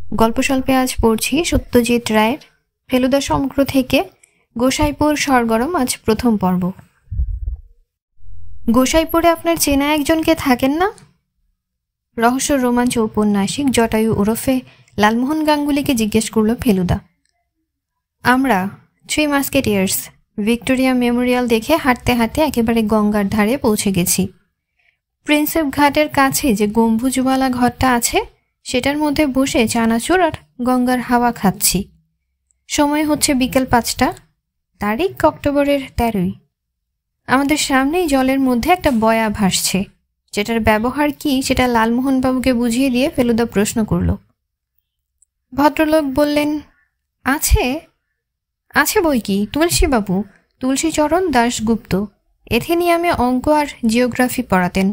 গল্পস্বল্পে আজ পড়ছি সত্যজিৎ রায়ের ফেলুদা সমগ্র থেকে গোসাইপুর সরগরম। আজ প্রথম পর্ব। গোসাইপুরে আপনার চেনা একজনকে থাকেন না? রহস্য রোমাঞ্চ ঔপন্যাসিক জটায়ু ওরফে লালমোহন গাঙ্গুলিকে জিজ্ঞেস করল ফেলুদা। আমরা 3 মাস্কেটিয়ার্স ভিক্টোরিয়া মেমোরিয়াল দেখে হাঁটতে হাঁটতে একেবারে গঙ্গার ধারে পৌঁছে গেছি। প্রিন্সেপ ঘাটের কাছে যে গম্বুজওয়ালা ঘরটা আছে সেটার মধ্যে বসে চানাচুর আর গঙ্গার হাওয়া খাচ্ছি। সময় হচ্ছে বিকেল 5টা, তারিখ অক্টোবরের 13। আমাদের সামনেই জলের মধ্যে একটা বয়া ভাসছে, যেটার ব্যবহার কি সেটা লালমোহনবাবুকে বুঝিয়ে দিয়ে ফেলুদা প্রশ্ন করল। ভদ্রলোক বললেন, আছে আছে বই কি, তুলসীবাবু, তুলসীচরণ দাশগুপ্ত এথেনিয়ামে অঙ্ক আর জিওগ্রাফি পড়াতেন।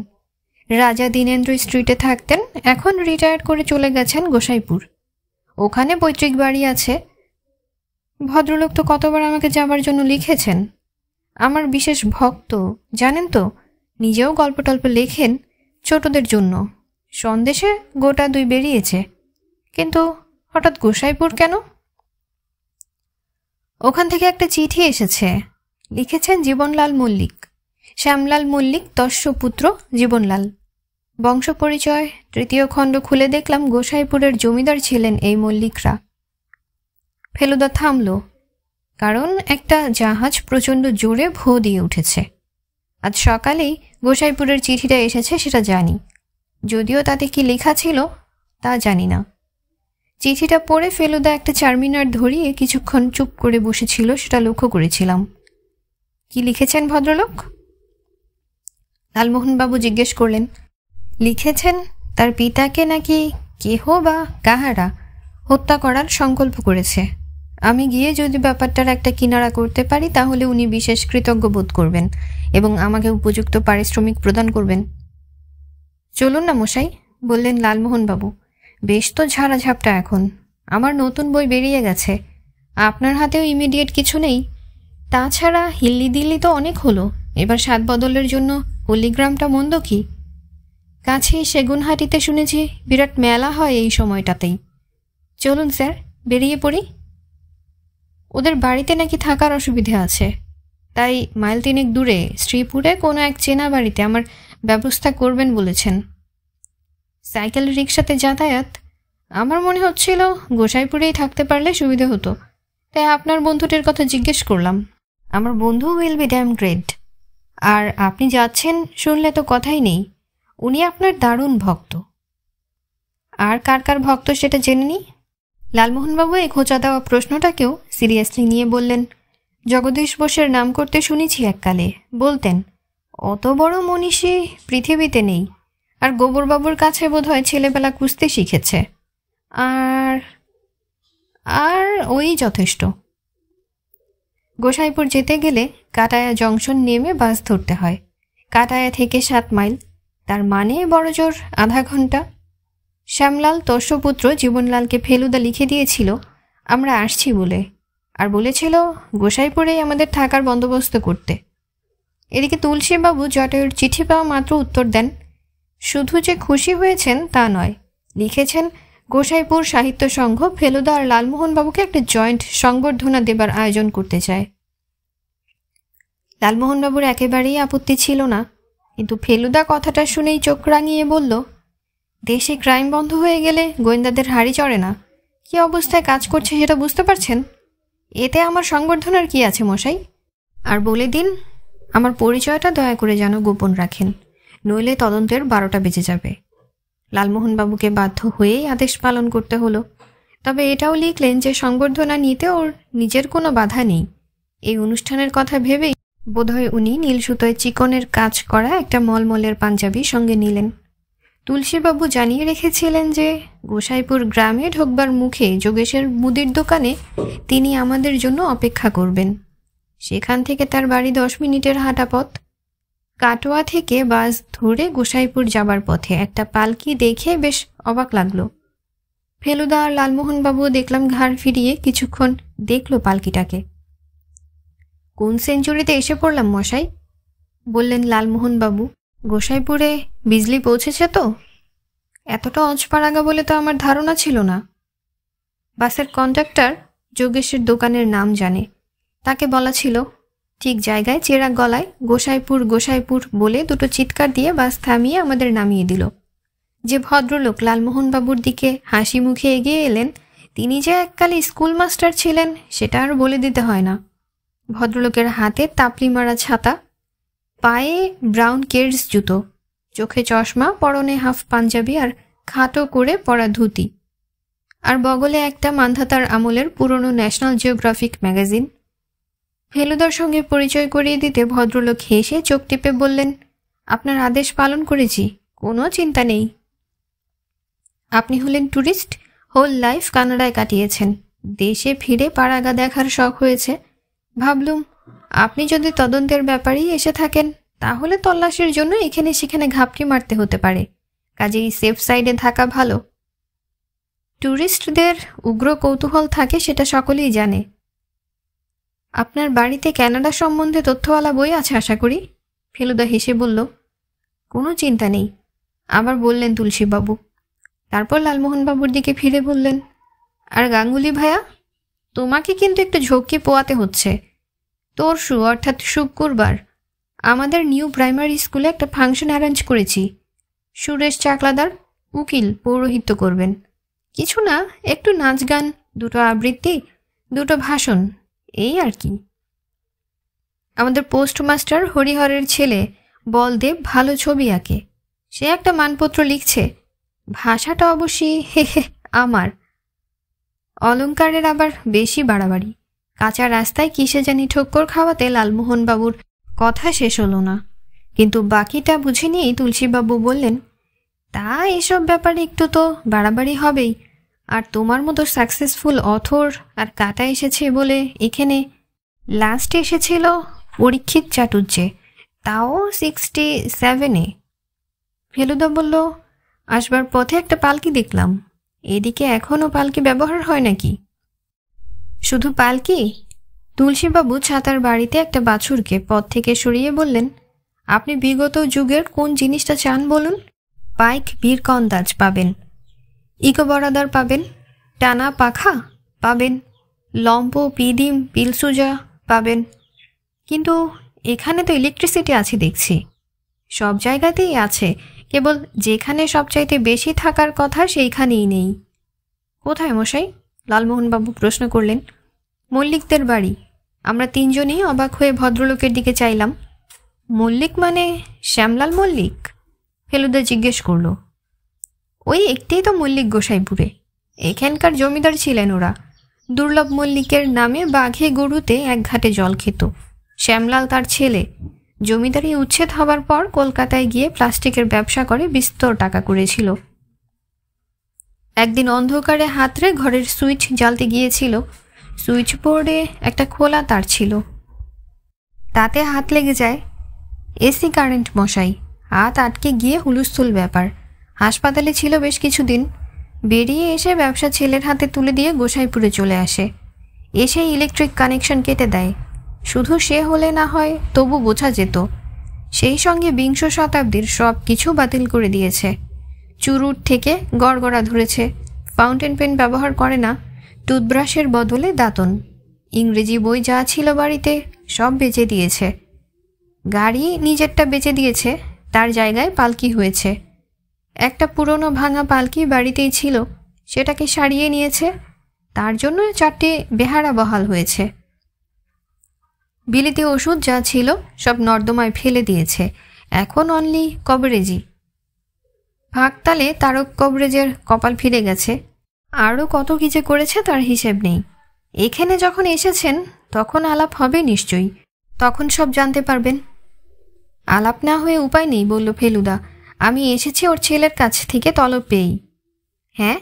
রাজা দীনেন্দ্র স্ট্রিটে থাকতেন, এখন রিটায়ার করে চলে গেছেন গোসাইপুর। ওখানে পৈতৃক বাড়ি আছে। ভদ্রলোক তো কতবার আমাকে যাবার জন্য লিখেছেন। আমার বিশেষ ভক্ত, জানেন তো, নিজেও গল্প টল্প লেখেন ছোটদের জন্য। সন্দেশে গোটা 2 বেরিয়েছে, কিন্তু হঠাৎ গোসাইপুর কেন? ওখান থেকে একটা চিঠি এসেছে, লিখেছেন জীবনলাল মল্লিক, শ্যামলাল মল্লিক দস্যুপুত্র জীবনলাল। বংশ পরিচয় 3য় খণ্ড খুলে দেখলাম গোসাইপুরের জমিদার ছিলেন এই মল্লিকরা। ফেলুদা থামল, কারণ একটা জাহাজ প্রচণ্ড জোরে ভো দিয়ে উঠেছে। আজ সকালেই গোসাইপুরের চিঠিটা এসেছে সেটা জানি, যদিও তাতে কি লেখা ছিল তা জানি না। চিঠিটা পড়ে ফেলুদা একটা 4 মিনিট ধরিয়ে কিছুক্ষণ চুপ করে বসেছিল, সেটা লক্ষ্য করেছিলাম। কি লিখেছেন ভদ্রলোক? লালমোহনবাবু জিজ্ঞেস করলেন। লিখেছেন তার পিতাকে নাকি কেহ বা কাহারা হত্যা করার সংকল্প করেছে। আমি গিয়ে যদি ব্যাপারটার একটা কিনারা করতে পারি তাহলে উনি বিশেষ কৃতজ্ঞ বোধ করবেন এবং আমাকে উপযুক্ত পারিশ্রমিক প্রদান করবেন। চলুন না মশাই, বললেন লালমোহনবাবু। বেশ তো ঝাড়াঝাপটা এখন। আমার নতুন বই বেরিয়ে গেছে, আপনার হাতেও ইমিডিয়েট কিছু নেই। তাছাড়া হিল্লি দিল্লি তো অনেক হলো, এবার স্বাদ বদলের জন্য পল্লিগ্রামটা মন্দ কি? কাছেই সেগুনহাটিতে শুনেছি বিরাট মেলা হয় এই সময়টাতেই। চলুন স্যার, বেরিয়ে পড়ি। ওদের বাড়িতে নাকি থাকার অসুবিধে আছে, তাই মাইল 3 দূরে শ্রীপুরে কোনো এক চেনা বাড়িতে আমার ব্যবস্থা করবেন বলেছেন। সাইকেল রিক্সাতে যাতায়াত। আমার মনে হচ্ছিল গোসাইপুরেই থাকতে পারলে সুবিধে হতো, তাই আপনার বন্ধুটির কথা জিজ্ঞেস করলাম। আমার বন্ধু উইল বি ড্যাম গ্রেট। আর আপনি যাচ্ছেন শুনলে তো কথাই নেই, উনি আপনার দারুণ ভক্ত। আর কার কার ভক্ত সেটা জেনে নিই। লালমোহনবাবু এই খোঁচা দেওয়া প্রশ্নটাকেও সিরিয়াসলি নিয়ে বললেন, জগদীশ বোসের নাম করতে শুনেছি এককালে, বলতেন অত বড় মনীষী পৃথিবীতে নেই, আর গোবরবাবুর কাছে বোধহয় ছেলেবেলা কুস্তি শিখেছে। আর আর ওই যথেষ্ট। গোসাইপুর যেতে গেলে কাটায়া জংশন নেমে বাস ধরতে হয়। কাটায়া থেকে 7 মাইল, তার মানে বড়জোর আধা ঘন্টা। শ্যামলাল দস্যুপুত্র জীবনলালকে ফেলুদা লিখে দিয়েছিল আমরা আসছি বলে, আর বলেছিল গোসাইপুরেই আমাদের থাকার বন্দোবস্ত করতে। এদিকে তুলসীবাবু জটায়ুর চিঠি পাওয়া মাত্র উত্তর দেন। শুধু যে খুশি হয়েছেন তা নয়, লিখেছেন গোসাইপুর সাহিত্য সংঘ ফেলুদা আর লালমোহনবাবুকে একটা জয়েন্ট সংবর্ধনা দেবার আয়োজন করতে চায়। লালমোহনবাবুর একেবারেই আপত্তি ছিল না, কিন্তু ফেলুদা কথাটা শুনেই চোখ রাঙিয়ে বলল, দেশে ক্রাইম বন্ধ হয়ে গেলে গোয়েন্দাদের হাড়ি চড়ে না। কি অবস্থায় কাজ করছে সেটা বুঝতে পারছেন। এতে আমার সংবর্ধনার কি আছে মশাই? আর বলে দিন আমার পরিচয়টা দয়া করে যেন গোপন রাখেন, নইলে তদন্তের 12টা বেজে যাবে। লালমোহনবাবুকে বাধ্য হয়েই আদেশ পালন করতে হলো। তবে এটাও লিখলেন যে সংবর্ধনা নিতে ওর নিজের কোনো বাধা নেই। এই অনুষ্ঠানের কথা ভেবেই বোধহয় উনি নীল সুতোয় চিকনের কাজ করা একটা মলমলের পাঞ্জাবি সঙ্গে নিলেন। তুলসীবাবু জানিয়ে রেখেছিলেন যে গোসাইপুর গ্রামে ঢোকবার মুখে যোগেশের মুদির দোকানে তিনি আমাদের জন্য অপেক্ষা করবেন। সেখান থেকে তার বাড়ি 10 মিনিটের হাঁটা পথ। কাটোয়া থেকে বাস ধরে গোসাইপুর যাবার পথে একটা পালকি দেখে বেশ অবাক লাগলো। ফেলুদা আর লালমোহনবাবুও দেখলাম ঘাড় ফিরিয়ে কিছুক্ষণ দেখলো পালকিটাকে। কোন সেঞ্চুরিতে এসে পড়লাম মশাই, বললেন লালমোহনবাবু। গোসাইপুরে বিজলি পৌঁছেছে তো? এতটা অজপাড়াগা বলে তো আমার ধারণা ছিল না। বাসের কন্ডাক্টর যোগেশের দোকানের নাম জানে। তাকে বলা ছিল। ঠিক জায়গায় চেরা গলায় গোসাইপুর গোসাইপুর বলে দুটো চিৎকার দিয়ে বাস থামিয়ে আমাদের নামিয়ে দিল। যে ভদ্রলোক লালমোহনবাবুর দিকে হাসি মুখে এগিয়ে এলেন, তিনি যে এককালে স্কুল মাস্টার ছিলেন সেটা আর বলে দিতে হয় না। ভদ্রলোকের হাতে তাপলি মারা ছাতা, পায়ে ব্রাউন কেডস জুতো, চোখে চশমা, পরনে হাফ পাঞ্জাবি আর খাটো করে পরা ধুতি, আর বগলে একটা মান্ধাতার আমলের পুরনো ন্যাশনাল জিওগ্রাফিক ম্যাগাজিন। ফেলুদার সঙ্গে পরিচয় করিয়ে দিতে ভদ্রলোক হেসে চোখ টিপে বললেন, আপনার আদেশ পালন করেছি, কোনো চিন্তা নেই। আপনি হলেন ট্যুরিস্ট, হোল লাইফ কানাডায় কাটিয়েছেন, দেশে ফিরে পাড়াগা দেখার শখ হয়েছে। ভাবলুম আপনি যদি তদন্তের ব্যাপারেই এসে থাকেন তাহলে তল্লাশির জন্য এখানে সেখানে ঘাপটি মারতে হতে পারে, কাজেই সেফ সাইডে থাকা ভালো। ট্যুরিস্টদের উগ্র কৌতূহল থাকে সেটা সকলেই জানে। আপনার বাড়িতে ক্যানাডা সম্বন্ধে তথ্যওয়ালা বই আছে আশা করি? ফেলুদা হেসে বলল, কোনো চিন্তা নেই। আবার বললেন তুলসীবাবু। তারপর লালমোহনবাবুর দিকে ফিরে বললেন, আর গাঙ্গুলি ভাইয়া, তোমাকে কিন্তু একটু ঝক্কি পোয়াতে হচ্ছে। তরশু অর্থাৎ শুক্রবার আমাদের নিউ প্রাইমারি স্কুলে একটা ফাংশন অ্যারেঞ্জ করেছি। সুরেশ চাকলাদার উকিল পৌরোহিত্য করবেন। কিছু না, একটু নাচ গান, দুটো আবৃত্তি, দুটো ভাষণ, এই আর কি। আমাদের পোস্টমাস্টার হরিহরের ছেলে বলদেব ভালো ছবি আঁকে, সে একটা মানপত্র লিখছে। ভাষাটা অবশ্যই আমার। অলঙ্কারের আবার বেশি বাড়াবাড়ি। কাঁচা রাস্তায় কিসে জানি ঠক্কর খাওয়াতে লালমোহনবাবুর কথা শেষ হলো না, কিন্তু বাকিটা বুঝে নিয়েই তুলসীবাবু বললেন, তা এসব ব্যাপারে একটু তো বাড়াবাড়ি হবেই। আর তোমার মতো সাকসেসফুল অথর আর কাটা এসেছে বলে এখানে লাস্টে এসেছিল পরীক্ষিত চাটুর্যে, তাও 67-এ। ফেলুদা বলল, আসবার পথে একটা পালকি দেখলাম, এদিকে এখনও পালকি ব্যবহার হয় নাকি? শুধু পালকি? তুলসীবাবু ছাতার বাড়িতে একটা বাছুরকে পথ থেকে সরিয়ে বললেন, আপনি বিগত যুগের কোন জিনিসটা চান বলুন? পাইক বীরকন্দাজ পাবেন, ইকো বরাদার পাবেন, টানা পাখা পাবেন, লম্প পিদিম পিলসুজা পাবেন। কিন্তু এখানে তো ইলেকট্রিসিটি আছে দেখছি। সব জায়গাতেই আছে, কেবল যেখানে সবচাইতে বেশি থাকার কথা সেইখানেই নেই। কোথায় মশাই? লালমোহনবাবু প্রশ্ন করলেন। মল্লিকদের বাড়ি। আমরা তিনজনই অবাক হয়ে ভদ্রলোকের দিকে চাইলাম। মল্লিক মানে শ্যামলাল মল্লিক? ফেলুদা জিজ্ঞেস করল। ওই একটিই তো মল্লিক গোসাইপুরে, এখানকার জমিদার ছিলেন ওরা। দুর্লভ মল্লিকের নামে বাঘে গরুতে এক ঘাটে জল খেত। শ্যামলাল তার ছেলে। জমিদারি উচ্ছেদ হবার পর কলকাতায় গিয়ে প্লাস্টিকের ব্যবসা করে বিস্তর টাকা করেছিল। একদিন অন্ধকারে হাতড়ে ঘরের সুইচ জ্বালতে গিয়েছিল। সুইচ বোর্ডে একটা খোলা তার ছিল, তাতে হাত লেগে যায়। এসি কারেন্ট মশাই, হাত আটকে গিয়ে হুলুস্থুল ব্যাপার। হাসপাতালে ছিল বেশ কিছুদিন। বেরিয়ে এসে ব্যবসা ছেলের হাতে তুলে দিয়ে গোসাইপুরে চলে আসে। এসে ইলেকট্রিক কানেকশন কেটে দেয়। শুধু সে হলে না হয় তবু বোঝা যেত। সেই সঙ্গে বিংশ শতাব্দীর সব কিছু বাতিল করে দিয়েছে। চুরুট থেকে গড়গড়া ধরেছে। ফাউন্টেন পেন ব্যবহার করে না, টুথব্রাশের বদলে দাঁতন। ইংরেজি বই যা ছিল বাড়িতে সব বেচে দিয়েছে। গাড়ি নিজেরটা বেচে দিয়েছে, তার জায়গায় পালকি হয়েছে। একটা পুরনো ভাঙা পালকি বাড়িতেই ছিল, সেটাকে সারিয়ে নিয়েছে। তার জন্য 4টে বেহারা বহাল হয়েছে। বিলিতি ওষুধ যা ছিল সব নর্দমায় ফেলে দিয়েছে। এখন অনলি কভারেজই। ভাগতালে তারক কভারেজের কপাল ফিরে গেছে। আরও কত কি যে করেছে তার হিসেব নেই। এখানে যখন এসেছেন তখন আলাপ হবে নিশ্চয়ই, তখন সব জানতে পারবেন। আলাপ না হয়ে উপায় নেই, বলল ফেলুদা। আমি এসেছি ওর ছেলের কাছ থেকে তলব পেয়েই। হ্যাঁ,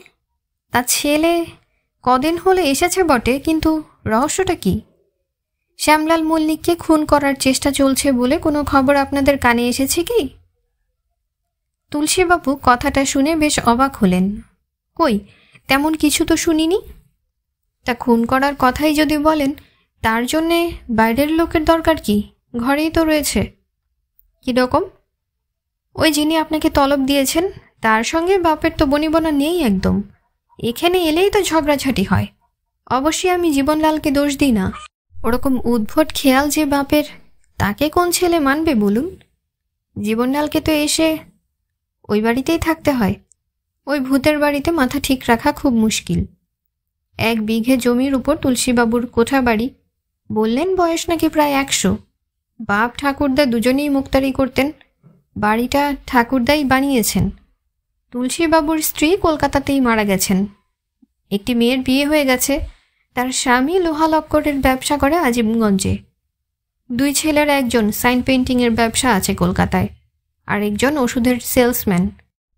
তার ছেলে কদিন হলে এসেছে বটে, কিন্তু রহস্যটা কি? শ্যামলাল মল্লিককে খুন করার চেষ্টা চলছে বলে কোনো খবর আপনাদের কানে এসেছে কি? তুলসীবাবু কথাটা শুনে বেশ অবাক হলেন। কই, তেমন কিছু তো শুনিনি। তা খুন করার কথাই যদি বলেন, তার জন্যে বাইরের লোকের দরকার কি? ঘরেই তো রয়েছে। কীরকম? ওই যিনি আপনাকে তলব দিয়েছেন তার সঙ্গে বাপের তো বনিবনা নেই একদম। এখানে এলেই তো ঝগড়াঝাটি হয়। অবশ্যই আমি জীবনলালকে দোষ দিই না। ওরকম উদ্ভট খেয়াল যে বাপের, তাকে কোন ছেলে মানবে বলুন? জীবনলালকে তো এসে ওই বাড়িতেই থাকতে হয়। ওই ভূতের বাড়িতে মাথা ঠিক রাখা খুব মুশকিল। 1 বিঘে জমির উপর তুলসীবাবুর কোঠা বাড়ি। বললেন বয়স নাকি প্রায় 100। বাপ ঠাকুরদা দুজনেই মুক্তারি করতেন। বাড়িটা ঠাকুরদাই বানিয়েছেন। তুলসীবাবুর স্ত্রী কলকাতাতেই মারা গেছেন। একটি মেয়ের বিয়ে হয়ে গেছে। তার স্বামী লোহা লক্করের ব্যবসা করে আজিমগঞ্জে। 2 ছেলের একজন সাইন পেইন্টিংয়ের ব্যবসা আছে কলকাতায়, আর একজন ওষুধের সেলসম্যান।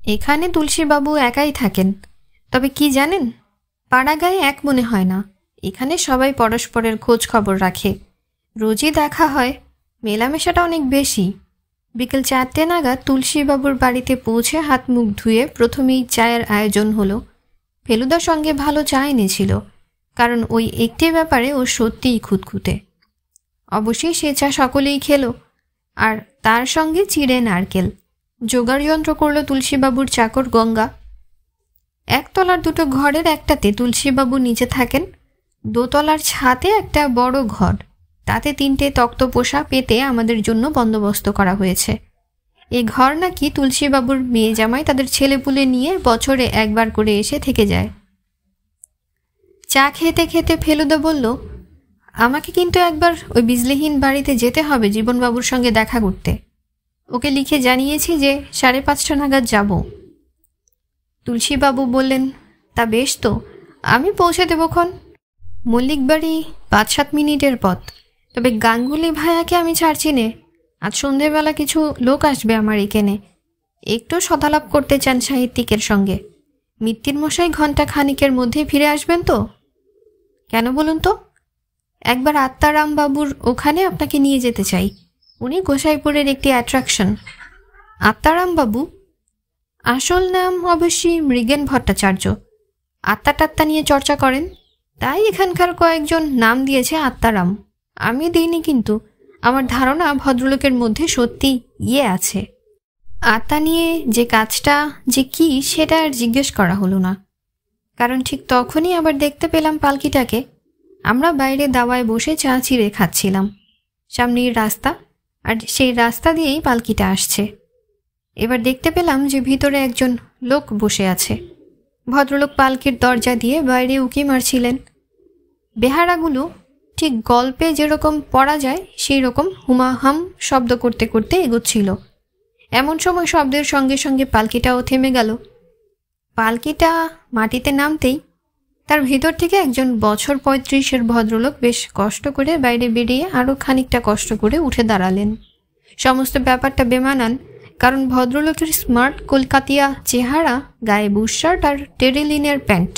এখানে তুলসীবাবু একাই থাকেন। তবে কি জানেন, পাড়াগায়ে এক মনে হয় না। এখানে সবাই পরস্পরের খোঁজ খবর রাখে, রোজই দেখা হয়, মেলামেশাটা অনেক বেশি। বিকেল 4টে নাগাদ তুলসীবাবুর বাড়িতে পৌঁছে হাত মুখ ধুয়ে প্রথমেই চায়ের আয়োজন হলো। ফেলুদার সঙ্গে ভালো চা এনেছিল, কারণ ওই একটি ব্যাপারে ও সত্যিই খুঁতখুঁতে। অবশ্যই সে চা সকলেই খেলো, আর তার সঙ্গে চিড়ে নারকেল। জোগাড় যন্ত্র করল তুলসীবাবুর চাকর গঙ্গা। 1 তলার 2টো ঘরের একটাতে তুলসীবাবু নিচে থাকেন। 2 তলার ছাদে একটা বড় ঘর, তাতে 3টে তক্তপোষা পেতে আমাদের জন্য বন্দোবস্ত করা হয়েছে। এই ঘর নাকি তুলসীবাবুর মেয়ে জামাই তাদের ছেলেপুলে নিয়ে বছরে 1 বার করে এসে থেকে যায়। চা খেতে খেতে ফেলুদা বলল, আমাকে কিন্তু একবার ওই বিজলিহীন বাড়িতে যেতে হবে জীবনবাবুর সঙ্গে দেখা করতে। ওকে লিখে জানিয়েছি যে 5:30 নাগাদ যাব। তুলসীবাবু বললেন, তা বেশ তো, আমি পৌঁছে দেবক্ষণ। মল্লিক বাড়ি 5-7 মিনিটের পথ। তবে গাঙ্গুলি ভাইয়াকে আমি ছাড়ছি নে। আজ সন্ধেবেলা কিছু লোক আসবে আমার এখানে, একটু সদালাপ করতে চান সাহিত্যিকের সঙ্গে। মিত্তির মশাই ঘণ্টা খানিকের মধ্যে ফিরে আসবেন তো? কেন বলুন তো? একবার আত্মারাম বাবুর ওখানে আপনাকে নিয়ে যেতে চাই। উনি গোসাইপুরের একটি অ্যাট্রাকশন। আত্মারাম বাবু? আসল নাম অবশ্যই মৃগেন ভট্টাচার্য। আত্মা টাত্মা নিয়ে চর্চা করেন, তাই এখানকার কয়েকজন নাম দিয়েছে আত্মারাম। আমি দিইনি, কিন্তু আমার ধারণা ভদ্রলোকের মধ্যে সত্যি আছে। আত্মা নিয়ে যে কাজটা যে কি সেটা আর জিজ্ঞেস করা হলো না, কারণ ঠিক তখনই আবার দেখতে পেলাম পালকিটাকে। আমরা বাইরে দাওয়ায় বসে চা চিড়ে খাচ্ছিলাম। সামনের রাস্তা, আর সেই রাস্তা দিয়েই পালকিটা আসছে। এবার দেখতে পেলাম যে ভিতরে একজন লোক বসে আছে। ভদ্রলোক পালকির দরজা দিয়ে বাইরে উঁকি মারছিলেন। বেহারাগুলো ঠিক গল্পে যেরকম পড়া যায় সেই রকম হুমাহাম শব্দ করতে করতে এগোচ্ছিল। এমন সময় শব্দের সঙ্গে সঙ্গে পালকিটাও থেমে গেল। পালকিটা মাটিতে নামতেই তার ভিতর থেকে একজন বছর 35-এর ভদ্রলোক বেশ কষ্ট করে বাইরে বেরিয়ে আরও খানিকটা কষ্ট করে উঠে দাঁড়ালেন। সমস্ত ব্যাপারটা বেমানান, কারণ ভদ্রলোকের স্মার্ট কলকাতিয়া চেহারা, গায়ে বুশশার্ট আর টেরিলিনের প্যান্ট।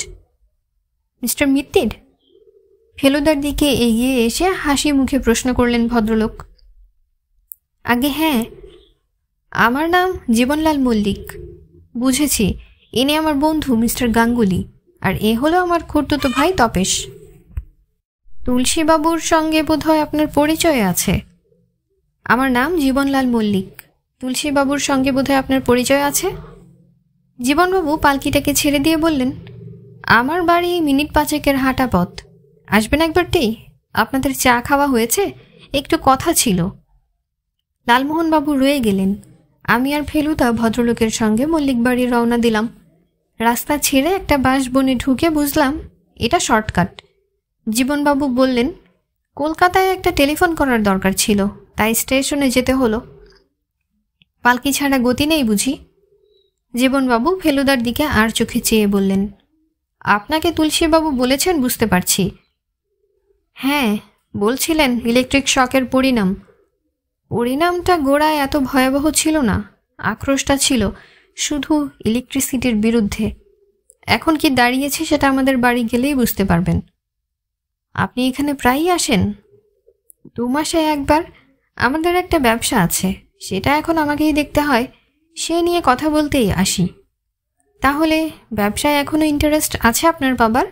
মিস্টার মিত্তির? ফেলুদার দিকে এগিয়ে এসে হাসি মুখে প্রশ্ন করলেন ভদ্রলোক। আগে হ্যাঁ, আমার নাম জীবনলাল মল্লিক। বুঝেছি, ইনি আমার বন্ধু মিস্টার গাঙ্গুলি, আর এ হলো আমার খুড়তুতো ভাই তপেশ। তুলসীবাবুর সঙ্গে বোধহয় আপনার পরিচয় আছে। আমার নাম জীবনলাল মল্লিক। তুলসীবাবুর সঙ্গে বোধহয় আপনার পরিচয় আছে। জীবনবাবু পালকিটাকে ছেড়ে দিয়ে বললেন, আমার বাড়ি মিনিট 5-এর হাঁটা পথ। আসবেন একবারটি? আপনাদের চা খাওয়া হয়েছে, একটু কথা ছিল। লালমোহনবাবু রয়ে গেলেন। আমি আর ফেলুদা ভদ্রলোকের সঙ্গে মল্লিক বাড়ি রওনা দিলাম। রাস্তা ছেড়ে একটা বাঁশবনে ঢুকে বুঝলাম এটা শর্টকাট। জীবনবাবু বললেন, কলকাতায় একটা টেলিফোন করার দরকার ছিল, তাই স্টেশনে যেতে হলো। পালকি ছাড়া গতি নেই বুঝি? জীবনবাবু ফেলুদার দিকে আর চোখে চেয়ে বললেন, আপনাকে তুলসীবাবু বলেছেন বুঝতে পারছি। হ্যাঁ, বলছিলেন ইলেকট্রিক শকের পরিণাম। পরিণামটা গোড়ায় এত ভয়াবহ ছিল না, আক্রোশটা ছিল শুধু ইলেকট্রিসিটির বিরুদ্ধে। এখন কি দাঁড়িয়েছে সেটা আমাদের বাড়ি গেলেই বুঝতে পারবেন। আপনি এখানে প্রায়ই আসেন? 2 মাসে একবার। আমাদের একটা ব্যবসা আছে, সেটা এখন আমাকেই দেখতে হয়, সে নিয়ে কথা বলতেই আসি। তাহলে ব্যবসায় এখনও ইন্টারেস্ট আছে আপনার বাবার?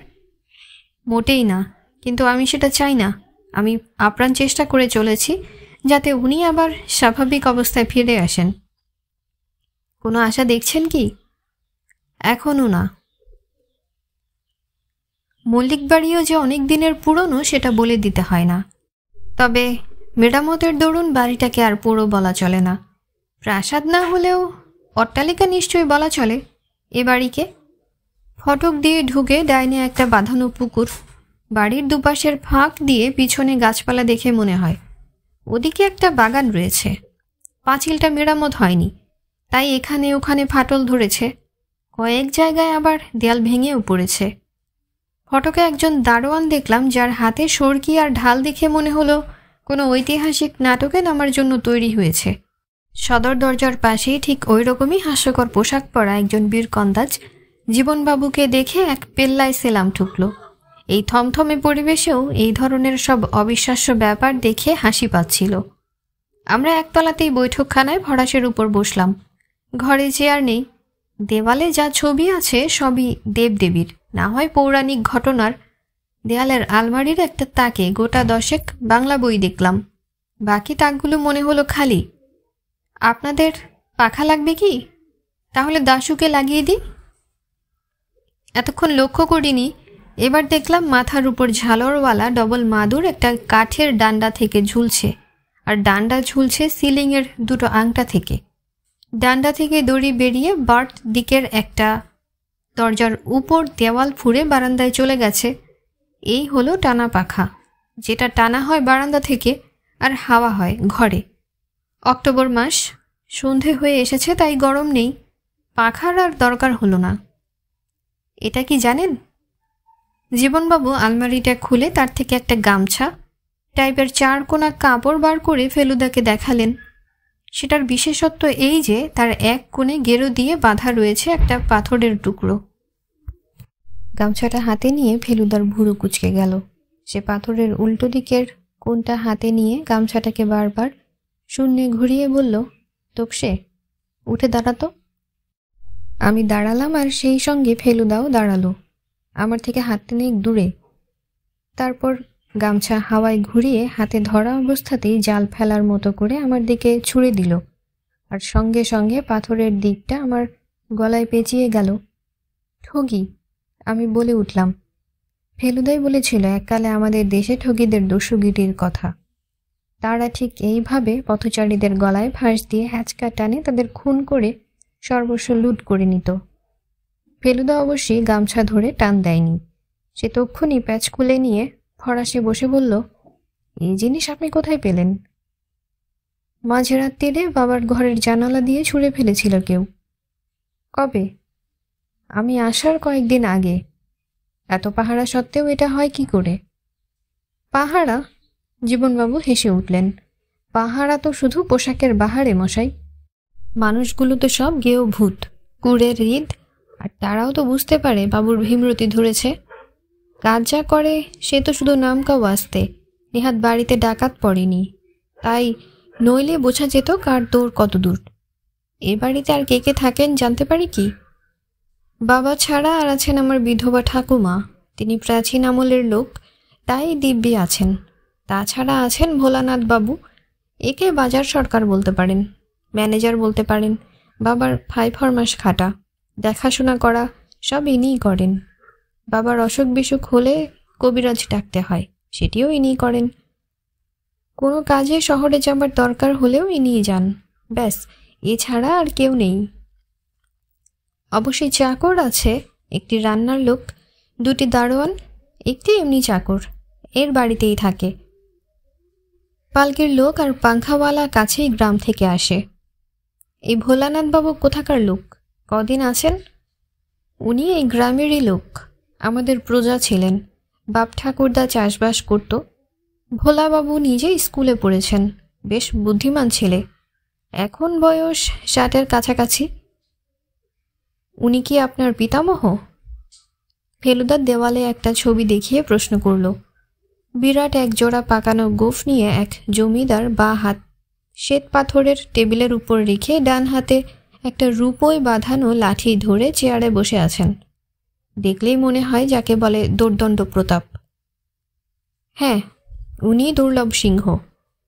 মোটেই না, কিন্তু আমি সেটা চাই না। আমি আপ্রাণ চেষ্টা করে চলেছি যাতে উনি আবার স্বাভাবিক অবস্থায় ফিরে আসেন। কোনো আশা দেখছেন কি? এখনও না। মল্লিক বাড়িও যে অনেক দিনের পুরনো সেটা বলে দিতে হয় না। তবে মেরামতের দরুন বাড়িটাকে আর পুরো বলা চলে না। প্রাসাদ না হলেও অট্টালিকা নিশ্চয়ই বলা চলে এ বাড়িকে। ফটক দিয়ে ঢুকে ডাইনে একটা বাঁধানো পুকুর, বাড়ির দুপাশের ফাঁক দিয়ে পিছনে গাছপালা দেখে মনে হয় ওদিকে একটা বাগান রয়েছে। পাঁচিলটা মেরামত হয়নি, তাই এখানে ওখানে ফাটল ধরেছে, কয়েক জায়গায় আবার দেয়াল ভেঙেও পড়েছে। ফটকে একজন দারোয়ান দেখলাম, যার হাতে সরকি আর ঢাল দেখে মনে হলো কোনো ঐতিহাসিক নাটকে নামার জন্য তৈরি হয়েছে। সদর দরজার পাশেই ঠিক ওই রকমই হাস্যকর পোশাক পরা একজন বীরকন্দাজ জীবনবাবুকে দেখে এক পেল্লায় সেলাম ঠুকল। এই থমথমে পরিবেশেও এই ধরনের সব অবিশ্বাস্য ব্যাপার দেখে হাসি পাচ্ছিল। আমরা একতলাতেই বৈঠকখানায় ভরাসের উপর বসলাম। ঘরে চেয়ার নেই, দেওয়ালে যা ছবি আছে সবই দেবদেবীর, না হয় পৌরাণিক ঘটনার। দেয়ালের আলমারির একটা তাকে গোটা 10 বাংলা বই দেখলাম, বাকি তাকগুলো মনে হলো খালি। আপনাদের পাখা লাগবে কি? তাহলে দাশুকে লাগিয়ে দিই। এতক্ষণ লক্ষ্য করিনি, এবার দেখলাম মাথার উপর ঝালরওয়ালা ডবল মাদুর একটা কাঠের ডান্ডা থেকে ঝুলছে, আর ডান্ডা ঝুলছে সিলিংয়ের দুটো আংটা থেকে। ডান্ডা থেকে দড়ি বেরিয়ে বার্থ দিকের একটা দরজার উপর দেওয়াল ফুঁড়ে বারান্দায় চলে গেছে। এই হলো টানা পাখা, যেটা টানা হয় বারান্দা থেকে আর হাওয়া হয় ঘরে। অক্টোবর মাস, সন্ধে হয়ে এসেছে, তাই গরম নেই, পাখার আর দরকার হলো না। এটা কি জানেন? জীবনবাবু আলমারিটা খুলে তার থেকে একটা গামছা টাইপের 4 কোনা কাপড় বার করে ফেলুদাকে দেখালেন। সেটার বিশেষত্ব এই যে তার এক কোণে গেরো দিয়ে বাঁধা রয়েছে একটা পাথরের টুকরো। গামছাটা হাতে নিয়ে ফেলুদার ভুরু কুঁচকে গেল। সে পাথরের উল্টো দিকের কোণটা হাতে নিয়ে গামছাটাকে বারবার শূন্যে ঘুরিয়ে বলল, তোকসে উঠে দাঁড়াতো। আমি দাঁড়ালাম, আর সেই সঙ্গে ফেলুদাও দাঁড়ালো, আমার থেকে হাতখানেক দূরে। তারপর গামছা হাওয়ায় ঘুরিয়ে হাতে ধরা অবস্থাতেই জাল ফেলার মতো করে আমার দিকে ছুঁড়ে দিল, আর সঙ্গে সঙ্গে পাথরের দিকটা আমার গলায় পেঁচিয়ে গেল। ঠগি, আমি বলে উঠলাম। ফেলুদাই বলেছিল এককালে আমাদের দেশে ঠগিদের দস্যুগিরির কথা। তারা ঠিক এইভাবে পথচারীদের গলায় ফাঁস দিয়ে হ্যাচকা টানে তাদের খুন করে সর্বস্ব লুট করে নিত। ফেলুদা অবশ্যই গামছা ধরে টান দেয়নি, সে তক্ষুনি প্যাচ খুলে নিয়ে ফরাসে বসে বলল, এই জিনিস আপনি কোথায় পেলেন? মাঝরাত্রিরে বাবার ঘরের জানালা দিয়ে ছুঁড়ে ফেলেছিল কেউ। কবে? আমি আসার কয়েকদিন আগে। এত পাহারা সত্ত্বেও এটা হয় কি করে? পাহারা? জীবনবাবু হেসে উঠলেন। পাহারা তো শুধু পোশাকের বাহারে মশাই। মানুষগুলো তো সব গেও ভূত, কুড়ের হৃদ, আর তারাও তো বুঝতে পারে বাবুর ভীমরতি ধরেছে। কাজ যা করে সে তো শুধু নামকা ওয়াস্তে, নেহাত বাড়িতে ডাকাত পড়েনি। তাই নইলে বোঝা যেত কার দৌড় কত দূর। এ বাড়িতে আর কে কে থাকেন জানতে পারি কি? বাবা ছাড়া আর আছেন আমার বিধবা ঠাকুমা, তিনি প্রাচীন আমলের লোক, তাই দিব্যি আছেন। তাছাড়া আছেন ভোলানাথ বাবু, একে বাজার সরকার বলতে পারেন, ম্যানেজার বলতে পারেন। বাবার 5 ফরমাস খাটা, দেখাশোনা করা সব ইনিই করেন। বাবার অসুখ বিসুখ হলে কবিরাজ ডাকতে হয়, সেটিও ইনিই করেন। কোনো কাজে শহরে যাবার দরকার হলেও ইনিই যান, ব্যাস, এছাড়া আর কেউ নেই। অবশ্যই চাকর আছে, একটি রান্নার লোক, 2টি দারোয়ান, একটি এমনি চাকর, এর বাড়িতেই থাকে। পালকির লোক আর পাংখাওয়ালা কাছেই গ্রাম থেকে আসে। এই ভোলানাথবাবু কোথাকার লোক? কদিন আছেন? উনি এই গ্রামেরই লোক, আমাদের প্রজা ছিলেন। বাপ ঠাকুরদা চাষবাস করত। ভোলাবাবু নিজে স্কুলে পড়েছেন, বেশ বুদ্ধিমান ছেলে, এখন বয়স 60-এর কাছাকাছি। উনি কি আপনার পিতামহ? ফেলুদার দেওয়ালে একটা ছবি দেখিয়ে প্রশ্ন করল। বিরাট এক জোড়া পাকানো গোঁফ নিয়ে এক জমিদার বাঁ হাত শ্বেত পাথরের টেবিলের উপর রেখে ডান হাতে একটা রূপোয় বাঁধানো লাঠি ধরে চেয়ারে বসে আছেন। দেখলেই মনে হয় যাকে বলে দোর্দণ্ড প্রতাপ। হ্যাঁ, উনি দুর্লভ সিংহ,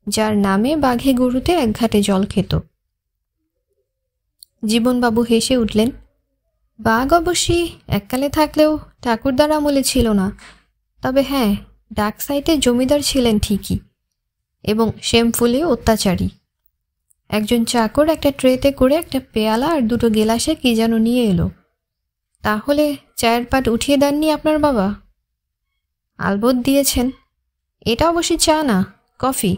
যার নামে বাঘে গরুতে একঘাটে জল খেত। জীবনবাবু হেসে উঠলেন। বাঘ অবশ্যই এককালে থাকলেও ঠাকুরদার আমলে ছিল না, তবে হ্যাঁ, ডাক সাইটে জমিদার ছিলেন ঠিকই, এবং শেমফুলি অত্যাচারী। একজন চাকর একটা ট্রেতে করে একটা পেয়ালা আর দুটো গেলাসে কি যেন নিয়ে এলো। তাহলে চায়ের পাট উঠিয়ে দেননি আপনার বাবা? আলবৎ দিয়েছেন। এটা অবশ্যই চা না, কফি।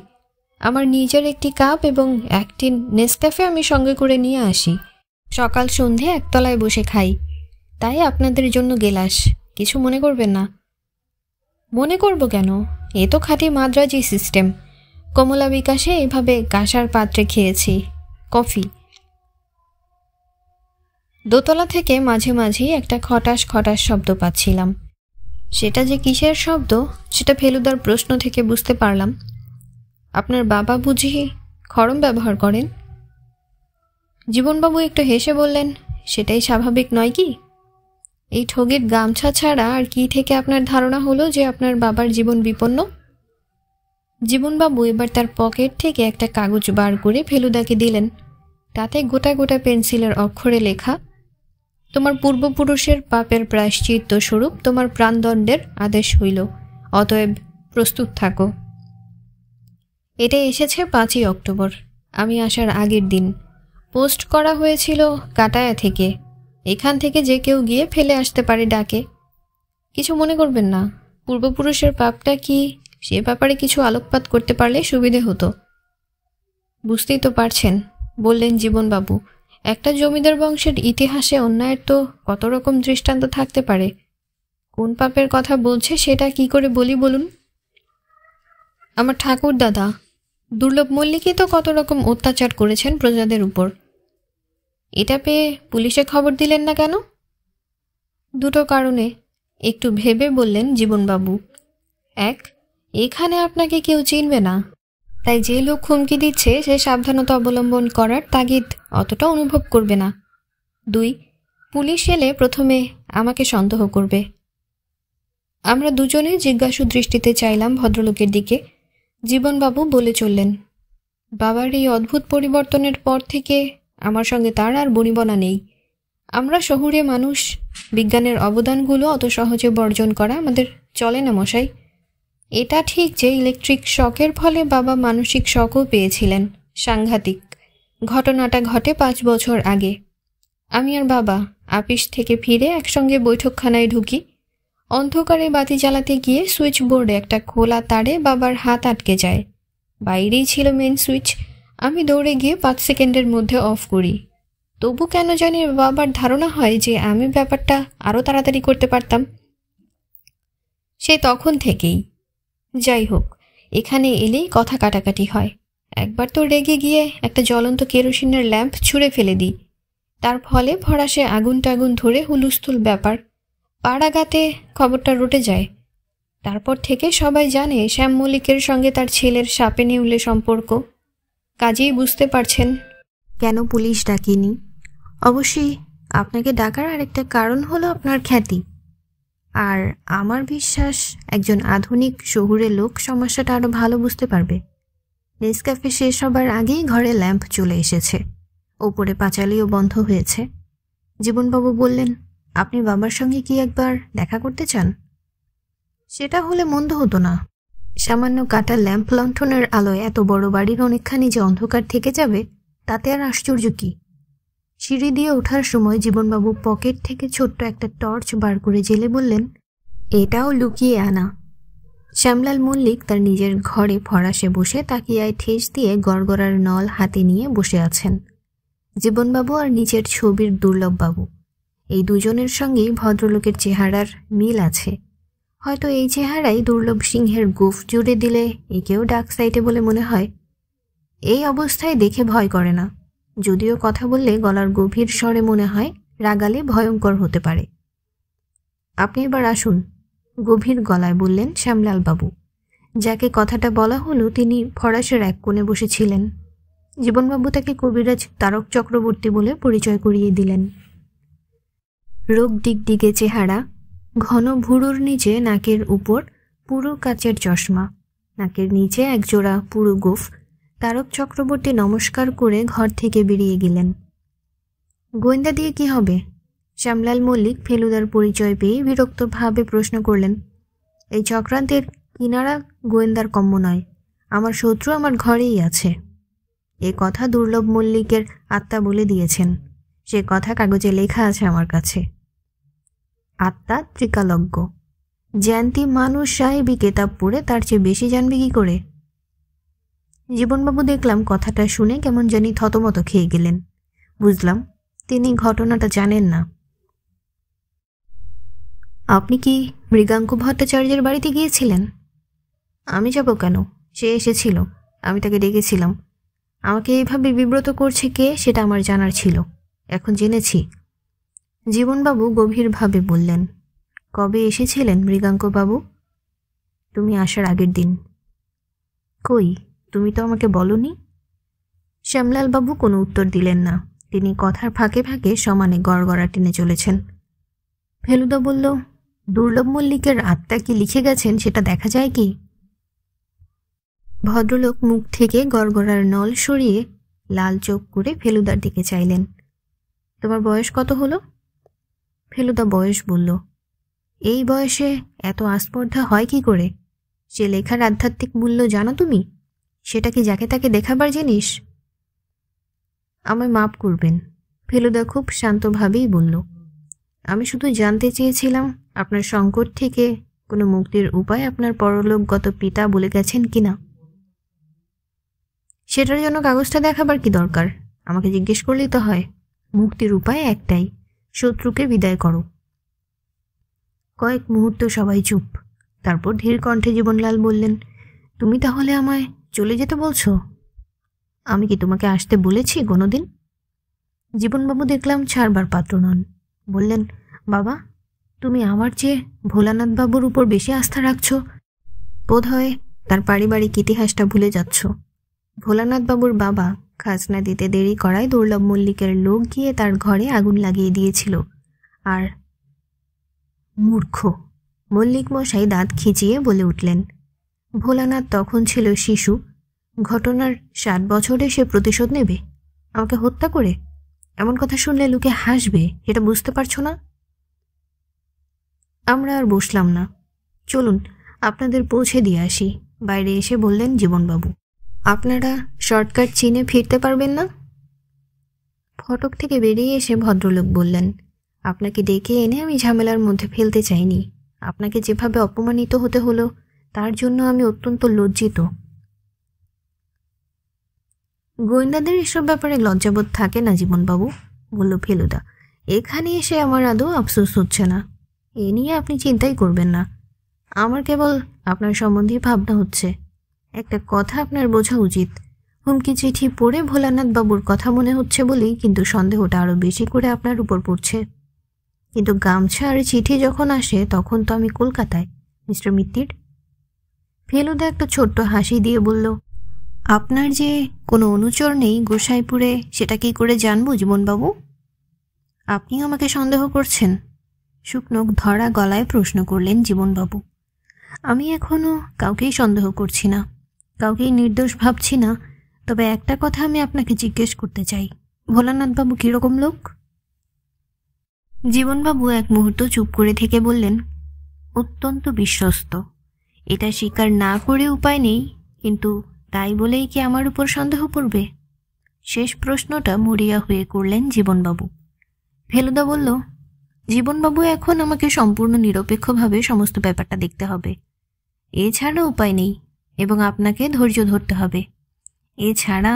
আমার নিজের একটি কাপ এবং একটি নেসক্যাফে আমি সঙ্গে করে নিয়ে আসি। সকাল সন্ধে একতলায় বসে খাই, তাই আপনাদের জন্য গেলাস। কিছু মনে করবেন না। মনে করব কেন? এ তো খাঁটি মাদ্রাজি সিস্টেম। কমলা বিকাশে এইভাবে কাঁসার পাত্রে খেয়েছি। কফি। দোতলা থেকে মাঝে মাঝেই একটা খটাস খটাস শব্দ পাচ্ছিলাম। সেটা যে কিসের শব্দ সেটা ফেলুদার প্রশ্ন থেকে বুঝতে পারলাম। আপনার বাবা বুঝি খড়ম ব্যবহার করেন? জীবনবাবু একটু হেসে বললেন, সেটাই স্বাভাবিক নয় কি? এই ঠগির গামছা ছাড়া আর কি থেকে আপনার ধারণা হলো যে আপনার বাবার জীবন বিপন্ন? জীবনবাবু এবার তার পকেট থেকে একটা কাগজ বার করে ফেলুদাকে দিলেন। তাতে গোটা গোটা পেন্সিলের অক্ষরে লেখা, তোমার পূর্বপুরুষের পাপের প্রায়শ্চিত্ত স্বরূপ তোমার প্রাণদণ্ডের আদেশ হইল, অতএব প্রস্তুত থাকো। এটা এসেছে 5ই অক্টোবর, আমি আসার আগের দিন। পোস্ট করা হয়েছিল কাটায়া থেকে। এখান থেকে যে কেউ গিয়ে ফেলে আসতে পারে ডাকে। কিছু মনে করবেন না। পূর্বপুরুষের পাপটা কি সে ব্যাপারে কিছু আলোকপাত করতে পারলে সুবিধে হতো। বুঝতেই তো পারছেন, বললেন জীবনবাবু, একটা জমিদার বংশের ইতিহাসে অন্যায়ের তো কত রকম দৃষ্টান্ত থাকতে পারে। কোন পাপের কথা বলছে সেটা কি করে বলি বলুন? আমার ঠাকুর দাদা দুর্লভ মল্লিকই তো কত রকম অত্যাচার করেছেন প্রজাদের উপর। এটা পেয়ে পুলিশে খবর দিলেন না কেন? দুটো কারণে, একটু ভেবে বললেন জীবনবাবু। এক, এখানে আপনাকে কেউ চিনবে না, তাই যে লোক হুমকি দিচ্ছে সে সাবধানতা অবলম্বন করার তাগিদ অতটা অনুভব করবে না। 2, পুলিশ এলে প্রথমে আমাকে সন্দেহ করবে। আমরা দুজনে জিজ্ঞাসু দৃষ্টিতে চাইলাম ভদ্রলোকের দিকে। জীবনবাবু বলে চললেন, বাবার এই অদ্ভুত পরিবর্তনের পর থেকে আমার সঙ্গে তার আর বনিবনা নেই। আমরা শহুরে মানুষ, বিজ্ঞানের অবদানগুলো অত সহজে বর্জন করা আমাদের চলে না মশাই। এটা ঠিক যে ইলেকট্রিক শকের ফলে বাবা মানসিক শকও পেয়েছিলেন, সাংঘাতিক। ঘটনাটা ঘটে 5 বছর আগে। আমি আর বাবা আপিস থেকে ফিরে একসঙ্গে বৈঠকখানায় ঢুকি। অন্ধকারে বাতি জ্বালাতে গিয়ে সুইচ বোর্ডে একটা খোলা তারে বাবার হাত আটকে যায়। বাইরেই ছিল মেন সুইচ। আমি দৌড়ে গিয়ে 5 সেকেন্ডের মধ্যে অফ করি। তবু কেন জানি বাবার ধারণা হয় যে আমি ব্যাপারটা আরও তাড়াতাড়ি করতে পারতাম। সে তখন থেকেই। যাই হোক, এখানে এলেই কথা কাটাকাটি হয়। একবার তো রেগে গিয়ে একটা জ্বলন্ত কেরোসিনের ল্যাম্প ছুঁড়ে ফেলে দিই। তার ফলে ফরাসে আগুন টাগুন ধরে হুলুস্থুল ব্যাপার। পাড়াগাতে খবরটা রটে যায়। তারপর থেকে সবাই জানে শ্যাম মল্লিকের সঙ্গে তার ছেলের সাপে নেউলে সম্পর্ক। কাজেই বুঝতে পারছেন কেন পুলিশ ডাকিনি। অবশ্যই আপনাকে ডাকার আরেকটা কারণ হলো আপনার খ্যাতি। আর আমার বিশ্বাস একজন আধুনিক শহুরে লোক সমস্যাটা আরও ভালো বুঝতে পারবে। নেসক্যাফে শেষ হবার আগেই ঘরে ল্যাম্প চলে এসেছে। ওপরে পাঁচালিও বন্ধ হয়েছে। জীবনবাবু বললেন, আপনি বাবার সঙ্গে কি একবার দেখা করতে চান? সেটা হলে মন্দ হতো না। সামান্য কাটা ল্যাম্প লণ্ঠনের আলোয় এত বড় বাড়ির অনেকখানি যে অন্ধকার থেকে যাবে তাতে আর আশ্চর্য কি। সিঁড়ি দিয়ে ওঠার সময় জীবনবাবু পকেট থেকে ছোট্ট একটা টর্চ বার করে জেলে বললেন, এটাও লুকিয়ে আনা। শ্যামলাল মল্লিক তার নিজের ঘরে ফরাসে বসে তাকিয়ায় ঠেস দিয়ে গড়গড়ার নল হাতে নিয়ে বসে আছেন। জীবনবাবু আর নিচের ছবির দুর্লভবাবু, এই দুজনের সঙ্গেই ভদ্রলোকের চেহারার মিল আছে। হয়তো এই চেহারাই দুর্লভ সিংহের গোঁফ জুড়ে দিলে একেও ডাক সাইটে বলে মনে হয়। এই অবস্থায় দেখে ভয় করে না, যদিও কথা বললে গলার গভীর স্বরে মনে হয় রাগালে ভয়ঙ্কর হতে পারে। আপনি এবার আসুন, গভীর গলায় বললেন শ্যামলাল বাবু। যাকে কথাটা বলা হলো তিনি ফরাসের এক কোণে বসেছিলেন। জীবনবাবু তাকে কবিরাজ তারক চক্রবর্তী বলে পরিচয় করিয়ে দিলেন। রোগ ডিগডিগে চেহারা, ঘন ভুরুর নিচে নাকের উপর পুরো কাচের চশমা, নাকের নিচে একজোড়া পুরো গোঁফ। তারক চক্রবর্তী নমস্কার করে ঘর থেকে বেরিয়ে গেলেন। গোয়েন্দা দিয়ে কি হবে? শ্যামলাল মল্লিক ফেলুদার পরিচয় পেয়ে বিরক্তভাবে প্রশ্ন করলেন। এই চক্রান্তের কিনারা গোয়েন্দার কম্য নয়। আমার শত্রু আমার ঘরেই আছে। এ কথা দুর্লভ মল্লিকের আত্মা বলে দিয়েছেন। সে কথা কাগজে লেখা আছে আমার কাছে। আত্মা ত্রিকালজ্ঞ। জ্যান্তি মানুষ সাহেবই কেতাব পড়ে তার চেয়ে বেশি জানবে কি করে? জীবনবাবু দেখলাম কথাটা শুনে কেমন জানি থতমত খেয়ে গেলেন। বুঝলাম তিনি ঘটনাটা জানেন না। আপনি কি মৃগাঙ্ক ভট্টাচার্যের বাড়িতে গিয়েছিলেন? আমি যাব কেন? সে এসেছিল, আমি তাকে ডেকেছিলাম। আমাকে এইভাবে বিব্রত করছে কে সেটা আমার জানার ছিল, এখন জেনেছি। জীবনবাবু গভীরভাবে বললেন, কবে এসেছিলেন মৃগাঙ্কবাবু? তুমি আসার আগের দিন। কই, তুমি তো আমাকে বলনি। শ্যামলালবাবু কোনো উত্তর দিলেন না। তিনি কথার ফাঁকে ফাঁকে সমানে গড়গড়া টেনে চলেছেন। ফেলুদা বলল, দুর্লভ মল্লিকের আত্মা কি লিখে গেছেন সেটা দেখা যায় কি? ভদ্রলোক মুখ থেকে গড়গড়ার নল সরিয়ে লাল চোখ করে ফেলুদার দিকে চাইলেন। তোমার বয়স কত হলো? ফেলুদা বয়স বলল। এই বয়সে এত আস্পর্ধা হয় কি করে? সে লেখার আধ্যাত্মিক মূল্য জানো তুমি? সেটা কি যাকে তাকে দেখাবার জিনিস? আমায় মাপ করবেন, ফেলুদা খুব শান্তভাবেই বলল। আমি শুধু জানতে চেয়েছিলাম আপনার সংকট থেকে কোনো মুক্তির উপায় আপনার পরলোকগত পিতা বলে গেছেন কিনা। সেটার জন্য কাগজটা দেখাবার কি দরকার? আমাকে জিজ্ঞেস করলেই তো হয়। মুক্তির উপায় একটাই, শত্রুকে বিদায় করো। কয়েক মুহূর্ত সবাই চুপ। তারপর ধীর কণ্ঠে জীবনলাল বললেন, তুমি তাহলে আমায় চলে যেতে বলছো? আমি কি তোমাকে আসতে বলেছি কোনোদিন? জীবনবাবু দেখলাম ছাড়বার পাত্র নন। বললেন, বাবা, তুমি আমার চেয়ে ভোলানাথ বাবুর উপর বেশি আস্থা রাখছ। বোধ হয় তার পারিবারিক ইতিহাসটা ভুলে যাচ্ছ। ভোলানাথ বাবুর বাবা খাজনা দিতে দেরি করায় দুর্লভ মল্লিকের লোক গিয়ে তার ঘরে আগুন লাগিয়ে দিয়েছিল। আর মূর্খ, মল্লিক মশাই দাঁত খিচিয়ে বলে উঠলেন। ভোলানাথ তখন ছিল শিশু। ঘটনার 7 বছরে সে প্রতিশোধ নেবে আমাকে হত্যা করে? এমন কথা শুনলে লোকে হাসবে, এটা বুঝতে পারছো না? আমরা আর বসলাম না। চলুন আপনাদের পৌঁছে দিয়ে আসি, বাইরে এসে বললেন জীবনবাবু। আপনারা শর্টকাট চিনে ফিরতে পারবেন না? ফটক থেকে বেরিয়ে এসে ভদ্রলোক বললেন, আপনাকে ডেকে এনে আমি ঝামেলার মধ্যে ফেলতে চাইনি। আপনাকে যেভাবে অপমানিত হতে হলো তার জন্য আমি অত্যন্ত লজ্জিত। গোয়েন্দাদের এসব ব্যাপারে লজ্জাবোধ থাকে না জীবনবাবু, বলল ফেলুদা। এখানে এসে আমার আদৌ আফসোস হচ্ছে না। এ নিয়ে আপনি চিন্তাই করবেন না। আমার কেবল আপনার সম্বন্ধে ভাবনা হচ্ছে। একটা কথা আপনার বোঝা উচিত। হুমকি চিঠি পড়ে ভোলানাথ বাবুর কথা মনে হচ্ছে বলেই কিন্তু সন্দেহটা আরও বেশি করে আপনার উপর পড়ছে। কিন্তু গামছা আর চিঠি যখন আসে তখন তো আমি কলকাতায়, মিস্টার মিত্তির। ফেলুদা একটা ছোট্ট হাসি দিয়ে বলল, আপনার যে কোনো অনুচর নেই গোসাইপুরে, সেটা কি করে জানবো জীবনবাবু? আপনি আমাকে সন্দেহ করছেন? শুকনো ধরা গলায় প্রশ্ন করলেন জীবনবাবু। আমি এখনও কাউকেই সন্দেহ করছি না, কাউকেই নির্দোষ ভাবছি না। তবে একটা কথা আমি আপনাকে জিজ্ঞেস করতে চাই, ভোলানাথবাবু কীরকম লোক? জীবনবাবু এক মুহূর্ত চুপ করে থেকে বললেন, অত্যন্ত বিশ্বস্ত। এটা স্বীকার না করে উপায় নেই, কিন্তু তাই বলেই কি আমার উপর সন্দেহ পড়বে? শেষ প্রশ্নটা মরিয়া হয়ে করলেন জীবনবাবু। ফেলুদা বলল, জীবনবাবু, এখন আমাকে সম্পূর্ণ নিরপেক্ষভাবে সমস্ত ব্যাপারটা দেখতে হবে। এছাড়া উপায় নেই, এবং আপনাকে ধৈর্য ধরতে হবে। এছাড়া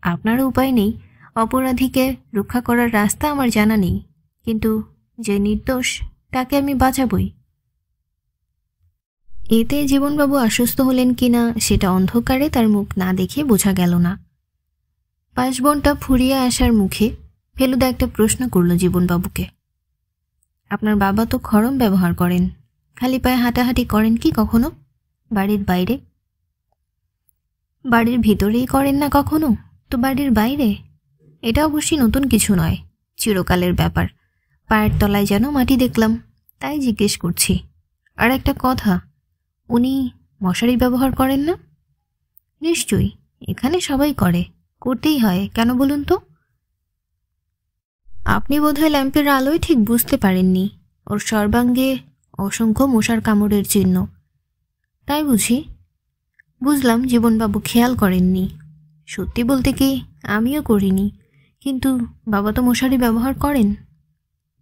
আপনারও উপায় নেই। অপরাধীকে রক্ষা করার রাস্তা আমার জানা নেই, কিন্তু যে নির্দোষ তাকে আমি বাঁচাবই। এতে জীবনবাবু আশ্বস্ত হলেন কিনা সেটা অন্ধকারে তার মুখ না দেখে বোঝা গেল না। পাশবনটা ফুরিয়ে আসার মুখে ফেলুদা একটা প্রশ্ন করল জীবনবাবুকে। আপনার বাবা তো খড়ম ব্যবহার করেন, খালি পায়ে হাঁটাহাঁটি করেন কি কখনো বাড়ির বাইরে? বাড়ির ভিতরেই করেন না কখনো, তো বাড়ির বাইরে? এটা অবশ্যই নতুন কিছু নয়, চিরকালের ব্যাপার। পায়ের তলায় যেন মাটি দেখলাম, তাই জিজ্ঞেস করছি। আর একটা কথা, উনি মশারি ব্যবহার করেন না? নিশ্চয়ই, এখানে সবাই করে, করতেই হয়, কেন বলুন তো? আপনি বোধহয় ল্যাম্পের আলোয় ঠিক বুঝতে পারেননি। ওর সর্বাঙ্গে অসংখ্য মশার কামড়ের চিহ্ন। তাই বুঝি? বুঝলাম জীবনবাবু খেয়াল করেননি। সত্যি বলতে কি আমিও করিনি, কিন্তু বাবা তো মশারি ব্যবহার করেন।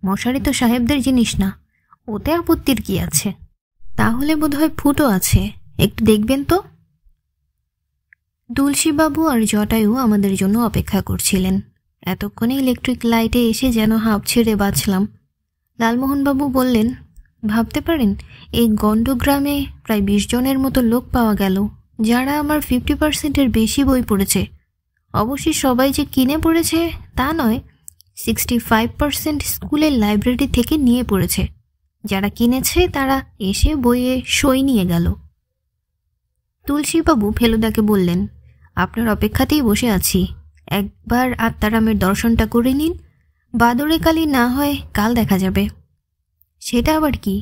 মশারি তো সাহেবদের জিনিস না, ওতে আপত্তির কি আছে? তাহলে বোধহয় ফুটো আছে, একটু দেখবেন তো। তুলসীবাবু আর জটায়ু আমাদের জন্য অপেক্ষা করছিলেন। এতক্ষণে ইলেকট্রিক লাইটে এসে যেন হাঁপ ছেড়ে বাঁচলাম। লালমোহনবাবু বললেন, ভাবতে পারেন এই গণ্ডগ্রামে প্রায় 20 জনের মতো লোক পাওয়া গেল, যারা আমার 50%-এর বেশি বই পড়েছে। অবশ্যই সবাই যে কিনে পড়েছে তা নয়, 65% স্কুলের লাইব্রেরি থেকে নিয়ে পড়েছে। যারা কিনেছে তারা এসে বইয়ে সই নিয়ে গেল। তুলসীবাবু ফেলুদাকে বললেন, আপনার অপেক্ষাতেই বসে আছি, একবার আত্মারামের দর্শনটা করে নিন। বাদরে কালি না হয় কাল দেখা যাবে। সেটা আবার কি?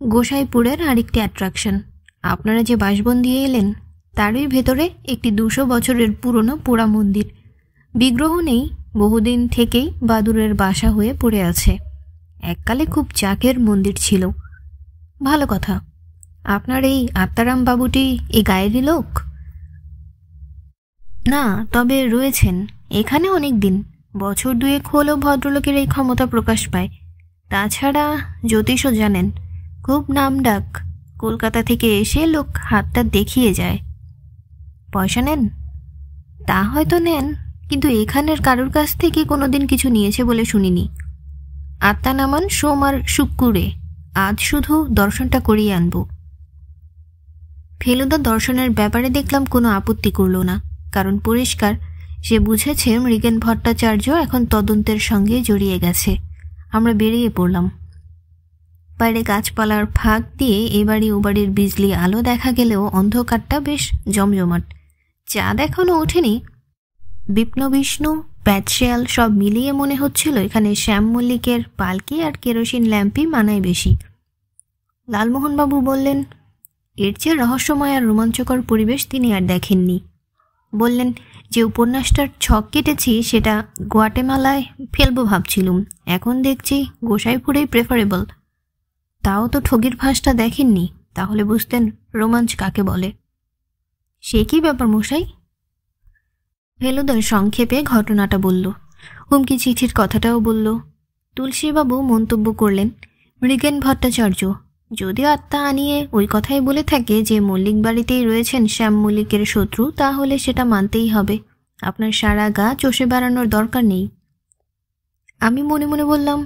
গোসাইপুরের আরেকটি অ্যাট্রাকশন। আপনারা যে বাসবন দিয়ে এলেন তারই ভেতরে একটি 200 বছরের পুরনো পোড়া মন্দির। বিগ্রহ নেই, বহুদিন থেকেই বাদুরের বাসা হয়ে পড়ে আছে। এককালে খুব চাকের মন্দির ছিল। ভালো কথা। আপনার এই আত্মারাম বাবুটি এই গায়েরই লোক? না, তবে রয়েছেন এখানে অনেক দিন। বছর 2 হলেও ভদ্রলোকের এই ক্ষমতা প্রকাশ পায়। তাছাড়া জ্যোতিষও জানেন, খুব নামডাক। কলকাতা থেকে এসে লোক হাতটা দেখিয়ে যায়। পয়সা নেন? তা হয়তো নেন, কিন্তু এখানের কারোর কাছ থেকে কোনোদিন কিছু নিয়েছে বলে শুনিনি। আত্মা নামান সোম আর শুক্রে, আজ শুধু দর্শনটা করিয়ে আনব। ফেলুদা দর্শনের ব্যাপারে দেখলাম কোনো আপত্তি করল না, কারণ পরিষ্কার সে বুঝেছে মৃগেন ভট্টাচার্য এখন তদন্তের সঙ্গে জড়িয়ে গেছে। আমরা বেরিয়ে পড়লাম। বাইরে গাছপালার ফাঁক দিয়ে এবাড়ি ওবাড়ির বিজলি আলো দেখা গেলেও অন্ধকারটা বেশ জমজমাট। চাঁদ এখনও ওঠেনি। বিপ্ন বিষ্ণু, প্যাটশেয়াল সব মিলিয়ে মনে হচ্ছিল এখানে শ্যাম মল্লিকের পালকি আর কেরোসিন ল্যাম্পই মানায় বেশি। লালমোহনবাবু বললেন, এর চেয়ে রহস্যময় আর রোমাঞ্চকর পরিবেশ তিনি আর দেখেননি। বললেন, যে উপন্যাসটার ছক কেটেছি সেটা গুয়াটেমালায় ফেলবো ভাবছিলুম, এখন দেখছি গোসাইপুরেই প্রেফারেবল। তাও তো ঠগির ফাঁসটা দেখেননি, তাহলে বুঝতেন রোমাঞ্চ কাকে বলে। সে কি ব্যাপার মশাই? ফেলুদার সংক্ষেপে ঘটনাটা বলল, হুমকি চিঠির কথাটাও বলল। তুলসীবাবু মন্তব্য করলেন, মৃগেন ভট্টাচার্য যদি আত্মা আনিয়ে ওই কথাই বলে থাকে যে মল্লিক বাড়িতেই রয়েছেন শ্যাম মল্লিকের শত্রু, তাহলে সেটা মানতেই হবে। আপনার সারা গা চষে বেড়ানোর দরকার নেই। আমি মনে মনে বললাম,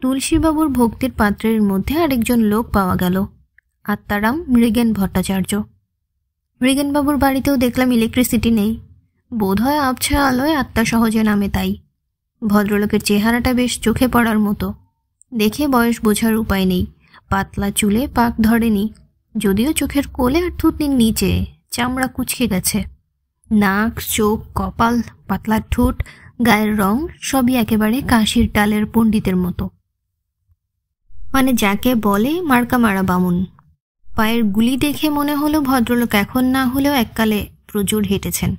তুলসীবাবুর ভক্তির পাত্রের মধ্যে আরেকজন লোক পাওয়া গেল, আত্মারাম মৃগেন ভট্টাচার্য। মৃগেনবাবুর বাড়িতেও দেখলাম ইলেকট্রিসিটি নেই। বোধহয় আবছা আলোয় আত্মা সহজে নামে তাই। ভদ্রলোকের চেহারাটা বেশ চোখে পড়ার মতো। দেখে বয়স বোঝার উপায় নেই। পাতলা চুলে পাক ধরেনি, যদিও চোখের কোলে আর থুতনির নিচে চামড়া কুচকে গেছে। নাক, চোখ, কপাল, পাতলা ঠোঁট, গায়ের রং সবই একেবারে কাশির টালের পণ্ডিতের মতো, মানে যাকে বলে মার্কা মারা বামুন। পায়ের গুলি দেখে মনে হলো ভদ্রলোক এখন না হলেও এককালে প্রচুর হেঁটেছেন।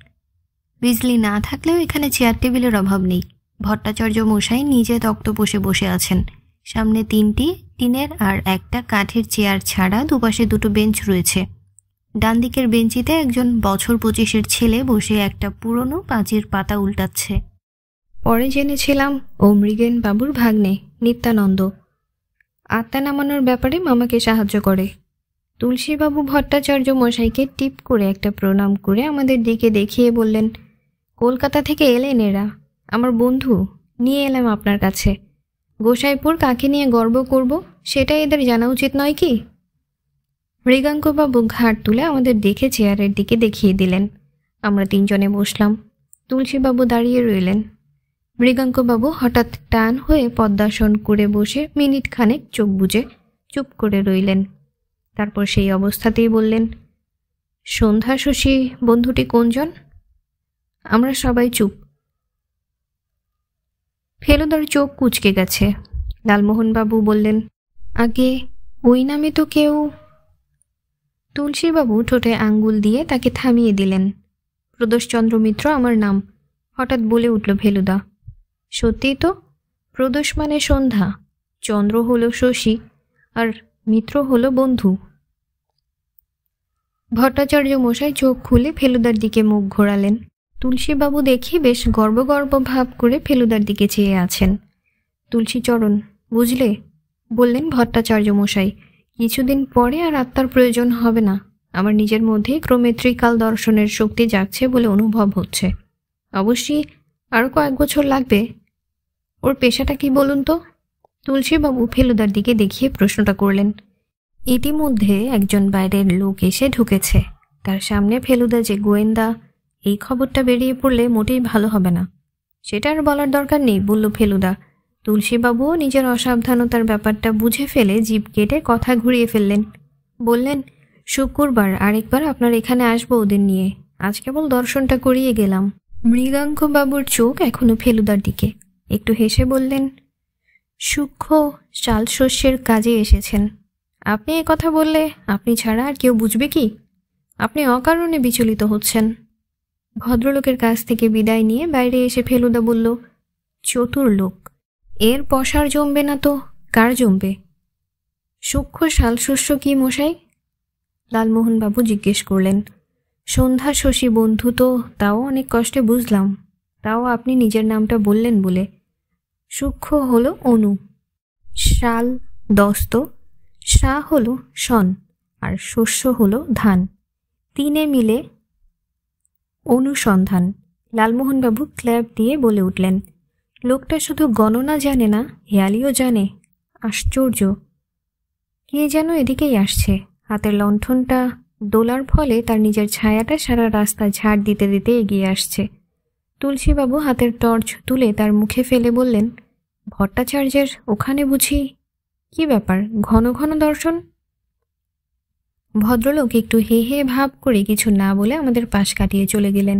বিজলি না থাকলেও এখানে চেয়ার টেবিলের অভাব নেই। ভট্টাচার্য মশাই নিজে তক্তপোষে বসে আছেন। সামনে 3টি টিনের আর একটা কাঠের চেয়ার ছাড়া দুপাশে 2টো বেঞ্চ রয়েছে। ডান দিকের বেঞ্চিতে একজন বছর 25-এর ছেলে বসে একটা পুরনো পাঁচির পাতা উল্টাচ্ছে। পরে জেনেছিলাম ও মৃগেন বাবুর ভাগ্নে নিত্যানন্দ। আত্মা নামানোর ব্যাপারে মামাকে সাহায্য করে। তুলসীবাবু ভট্টাচার্য মশাইকে টিপ করে একটা প্রণাম করে আমাদের দিকে দেখিয়ে বললেন, কলকাতা থেকে এলেন এরা, আমার বন্ধু, নিয়ে এলাম আপনার কাছে। গোসাইপুর কাকে নিয়ে গর্ব করব সেটা এদের জানা উচিত নয় কি? মৃগাঙ্কবাবু ঘাড় তুলে আমাদের দেখে চেয়ারের দিকে দেখিয়ে দিলেন। আমরা 3 জনে বসলাম। তুলসীবাবু দাঁড়িয়ে রইলেন। মৃগাঙ্কবাবু হঠাৎ টান হয়ে পদ্মাসন করে বসে মিনিট খানেক চোখ বুজে চুপ করে রইলেন। তারপর সেই অবস্থাতেই বললেন, সন্ধ্যা শশী বন্ধুটি কোনজন? আমরা সবাই চুপ। ফেলুদার চোখ কুচকে গেছে। লালমোহনবাবু বললেন, আগে ওই নামে তো কেউ। তুলসীবাবু ঠোঁটে আঙ্গুল দিয়ে তাকে থামিয়ে দিলেন। প্রদোষচন্দ্র মিত্র আমার নাম, হঠাৎ বলে উঠল ফেলুদা। সত্যিই তো, প্রদোষ মানে সন্ধ্যা, চন্দ্র হলো শশী, আর মিত্র হলো বন্ধু। ভট্টাচার্য মশাই চোখ খুলে ফেলুদার দিকে মুখ ঘোরালেন। তুলসীবাবু দেখি বেশ গর্ব গর্ব ভাব করে ফেলুদার দিকে চেয়ে আছেন। তুলসীচরণ, বুঝলে, বললেন ভট্টাচার্য মশাই, কিছুদিন পরে আর আত্মার প্রয়োজন হবে না। আমার নিজের মধ্যেই ক্রমে ত্রিকাল দর্শনের শক্তি জাগছে বলে অনুভব হচ্ছে। অবশ্যই আরও কয়েক বছর লাগবে। ওর পেশাটা কি বলুন তো? তুলসীবাবু ফেলুদার দিকে দেখিয়ে প্রশ্নটা করলেন। ইতিমধ্যে একজন বাইরের লোক এসে ঢুকেছে। তার সামনে ফেলুদা যে গোয়েন্দা, এই খবরটা বেরিয়ে পড়লে মোটেই ভালো হবে না। সেটা আর বলার দরকার নেই, বলল ফেলুদা। তুলসীবাবুও নিজের অসাবধানতার ব্যাপারটা বুঝে ফেলে জিভ কেটে কথা ঘুরিয়ে ফেললেন। বললেন, শুক্রবার আরেকবার আপনার এখানে আসবো ওদের নিয়ে। আজ কেবল দর্শনটা করিয়ে গেলাম। মৃগাঙ্কবাবুর চোখ এখনো ফেলুদার দিকে। একটু হেসে বললেন, সূক্ষ্ম শালশস্যের কাজে এসেছেন। আপনি এ কথা বললে আপনি ছাড়া আর কেউ বুঝবে কি? আপনি অকারণে বিচলিত হচ্ছেন। ভদ্রলোকের কাছ থেকে বিদায় নিয়ে বাইরে এসে ফেলুদা বলল, চতুর লোক, এর পসার জমবে না তো কার জমবে? সূক্ষ্ম শালশস্য কি মশাই? লালমোহনবাবু জিজ্ঞেস করলেন। সন্ধ্যা শশী বন্ধু তো, তাও অনেক কষ্টে বুঝলাম। তাও আপনি নিজের নামটা বললেন বলে। সূক্ষ্ম হলো অনু, শাল দস্ত, শা হলো শন, আর শস্য হলো ধান। তিনে মিলে অনুসন্ধান। লালমোহনবাবু ক্ল্যাপ দিয়ে বলে উঠলেন, লোকটা শুধু গণনা জানে না, হেয়ালিও জানে। আশ্চর্য। কে যেন এদিকেই আসছে। হাতের লণ্ঠনটা দোলার ফলে তার নিজের ছায়াটা সারা রাস্তা ঝাড় দিতে দিতে এগিয়ে আসছে। তুলসীবাবু হাতের টর্চ তুলে তার মুখে ফেলে বললেন, ভট্টাচার্যের ওখানে বুঝি? কি ব্যাপার, ঘন ঘন দর্শন? ভদ্রলোক একটু হে হে ভাব করে কিছু না বলে আমাদের পাশ কাটিয়ে চলে গেলেন।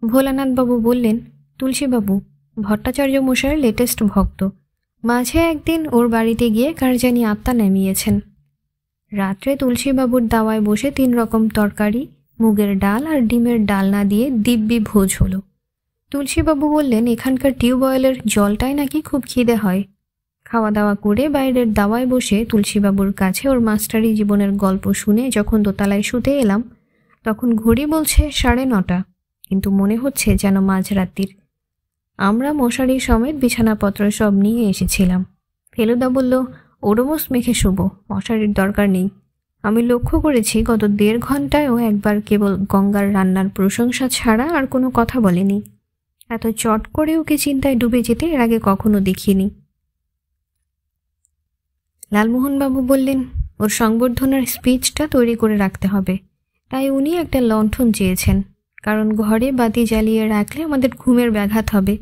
ভোলানাথবাবু বললেন, তুলসীবাবু ভট্টাচার্য মশাইয়ের লেটেস্ট ভক্ত। মাঝে একদিন ওর বাড়িতে গিয়ে কার জানি আত্মা নামিয়েছেন। রাত্রে তুলসীবাবুর দাওয়ায় বসে 3 রকম তরকারি, মুগের ডাল আর ডিমের ডালনা দিয়ে দিব্যি ভোজ হলো। তুলসীবাবু বললেন, এখানকার টিউবওয়েলের জলটাই নাকি খুব খিদে হয়। খাওয়া দাওয়া করে বাইরের দাওয়ায় বসে তুলসীবাবুর কাছে ওর মাস্টারি জীবনের গল্প শুনে যখন দোতলায় শুতে এলাম, তখন ঘড়ি বলছে 9:30, কিন্তু মনে হচ্ছে যেন মাঝরাত্রির। আমরা মশারি সমেত বিছানাপত্র সব নিয়ে এসেছিলাম। ফেলুদা বলল, ওরমোস মেখে শোব, মশারির দরকার নেই। আমি লক্ষ্য করেছি গত 1.5 ঘন্টায়ও একবার কেবল গঙ্গার রান্নার প্রশংসা ছাড়া আর কোনো কথা বলেনি। এত চট করে ওকে চিন্তায় ডুবে যেতে এর আগে কখনো দেখিনি। লালমোহনবাবু বললেন, ওর সংবর্ধনার স্পিচটা তৈরি করে রাখতে হবে। তাই উনি একটা লণ্ঠন চেয়েছেন, কারণ ঘরে বাতি জ্বালিয়ে রাখলে আমাদের ঘুমের ব্যাঘাত হবে।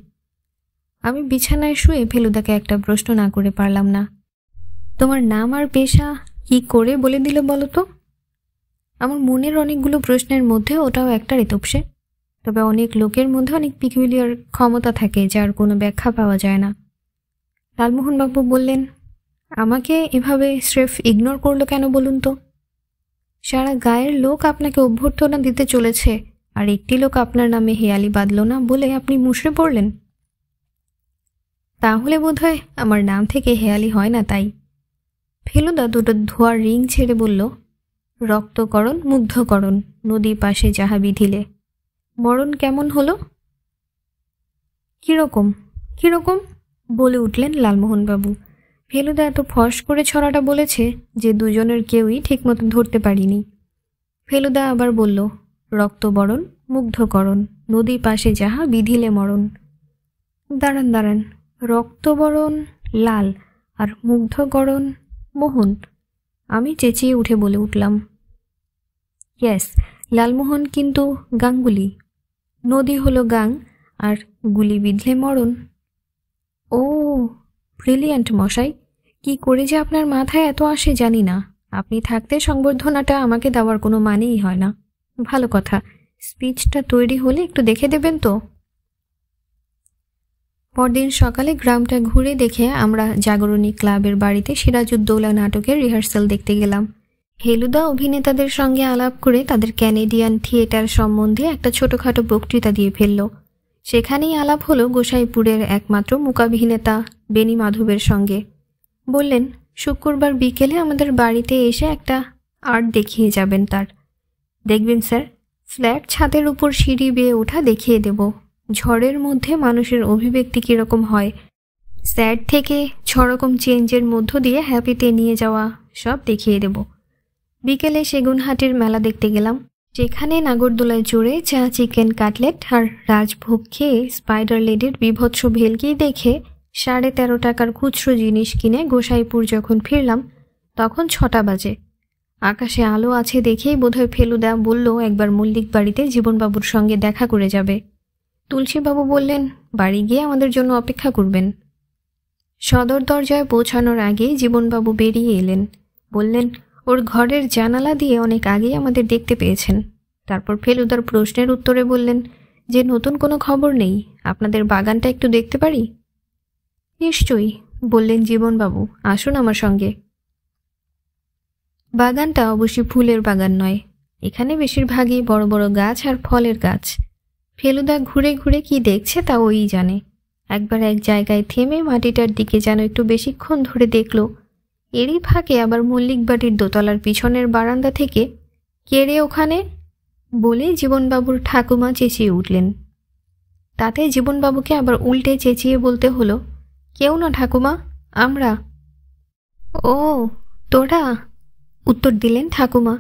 আমি বিছানায় শুয়ে ফেলুদাকে একটা প্রশ্ন না করে পারলাম না। তোমার নাম আর পেশা কি করে বলে দিল বলো তো? আমার মনের অনেকগুলো প্রশ্নের মধ্যে ওটাও একটা রেতপসে। তবে অনেক লোকের মধ্যে অনেক পিকুলিয়ার ক্ষমতা থাকে যার কোনো ব্যাখ্যা পাওয়া যায় না। লালমোহনবাবু বললেন, আমাকে এভাবে স্রেফ ইগনোর করলো কেন বলুন তো? সারা গায়ের লোক আপনাকে অভ্যর্থনা দিতে চলেছে, আর একটি লোক আপনার নামে হেয়ালি বাঁধল না বলে আপনি মুষড়ে পড়লেন। তাহলে বোধহয় আমার নাম থেকে হেয়ালি হয় না তাই। ফেলুদা 2টো ধোয়ার রিং ছেড়ে বলল, রক্তকরণ মুগ্ধকরণ, নদী পাশে যাহা বিধিলে। মরণ কেমন হলো? কিরকম কিরকম বলে উঠলেন লালমোহনবাবু। ফেলুদা এত ফস করে ছড়াটা বলেছে যে দুজনের কেউই ঠিকমতো ধরতে পারিনি। ফেলুদা আবার বলল, রক্তবরণ মুগ্ধকরণ, নদী পাশে যাহা বিধিলে মরণ। দাঁড়ান দাঁড়ান, রক্তবরণ লাল আর মুগ্ধকরণ মোহন। আমি চেঁচিয়ে উঠে বলে উঠলাম, ইয়েস, লালমোহন কিন্তু গাঙ্গুলি। নদী হলো গাং আর গুলি বিধলে মরণ। ও ব্রিলিয়ান্ট মশাই, কি করে যে আপনার মাথায় এত আসে জানি না। আপনি থাকতে সংবর্ধনাটা আমাকে দেওয়ার কোনো মানেই হয় না। ভালো কথা, স্পিচটা তৈরি হলে একটু দেখে দেবেন তো। পরদিন সকালে গ্রামটা ঘুরে দেখে আমরা জাগরণী ক্লাবের বাড়িতে সিরাজউদ্দৌলা নাটকের রিহার্সাল দেখতে গেলাম। ফেলুদা অভিনেতাদের সঙ্গে আলাপ করে তাদের ক্যানেডিয়ান থিয়েটার সম্বন্ধে একটা ছোটোখাটো বক্তৃতা দিয়ে ফেলল। সেখানেই আলাপ হলো গোসাইপুরের একমাত্র মূকাভিনেতা বেণী মাধবের সঙ্গে। বললেন, শুক্রবার বিকেলে আমাদের বাড়িতে এসে একটা আর্ট দেখিয়ে যাবেন তার। দেখবেন স্যার, ফ্ল্যাট ছাদের উপর সিঁড়ি বেয়ে ওঠা দেখিয়ে দেব। ঝড়ের মধ্যে মানুষের অভিব্যক্তি কীরকম হয়, স্যাড থেকে 6 রকম চেঞ্জের মধ্য দিয়ে হ্যাপিতে নিয়ে যাওয়া, সব দেখিয়ে দেব। বিকেলে সেগুনহাটির মেলা দেখতে গেলাম, যেখানে নাগরদোলায় চড়ে চা, চিকেন কাটলেট আর রাজভোগ খেয়ে স্পাইডার লেডির বিভৎস ভেলকি দেখে 13.5 টাকার খুচরো জিনিস কিনে গোসাইপুর যখন ফিরলাম তখন 6টা বাজে। আকাশে আলো আছে দেখেই বোধহয় ফেলুদা বলল একবার মল্লিক বাড়িতে জীবনবাবুর সঙ্গে দেখা করে যাবে। তুলসীবাবু বললেন বাড়ি গিয়ে আমাদের জন্য অপেক্ষা করবেন। সদর দরজায় পৌঁছানোর আগেই জীবনবাবু বেরিয়ে এলেন। বললেন ওর ঘরের জানালা দিয়ে অনেক আগেই আমাদের দেখতে পেয়েছেন। তারপর ফেলুদার প্রশ্নের উত্তরে বললেন যে নতুন কোনো খবর নেই, আপনাদের বাগানটা একটু দেখতে পারি? নিশ্চয়ই, বললেন জীবনবাবু, আসুন আমার সঙ্গে। বাগানটা অবশ্যই ফুলের বাগান নয়, এখানে বেশিরভাগই বড় বড় গাছ আর ফলের গাছ। ফেলুদা ঘুরে ঘুরে কি দেখছে তা ওই জানে। একবার এক জায়গায় থেমে মাটিটার দিকে যেন একটু বেশিক্ষণ ধরে দেখল। এরই ফাঁকে আবার মল্লিক বাড়ির দোতলার পিছনের বারান্দা থেকে কে রে ওখানে বলে জীবনবাবুর ঠাকুমা চেঁচিয়ে উঠলেন। তাতে জীবনবাবুকে আবার উল্টে চেঁচিয়ে বলতে হলো, কেউ না ঠাকুমা, আমরা। ও তোরা, উত্তর দিলেন ঠাকুমা।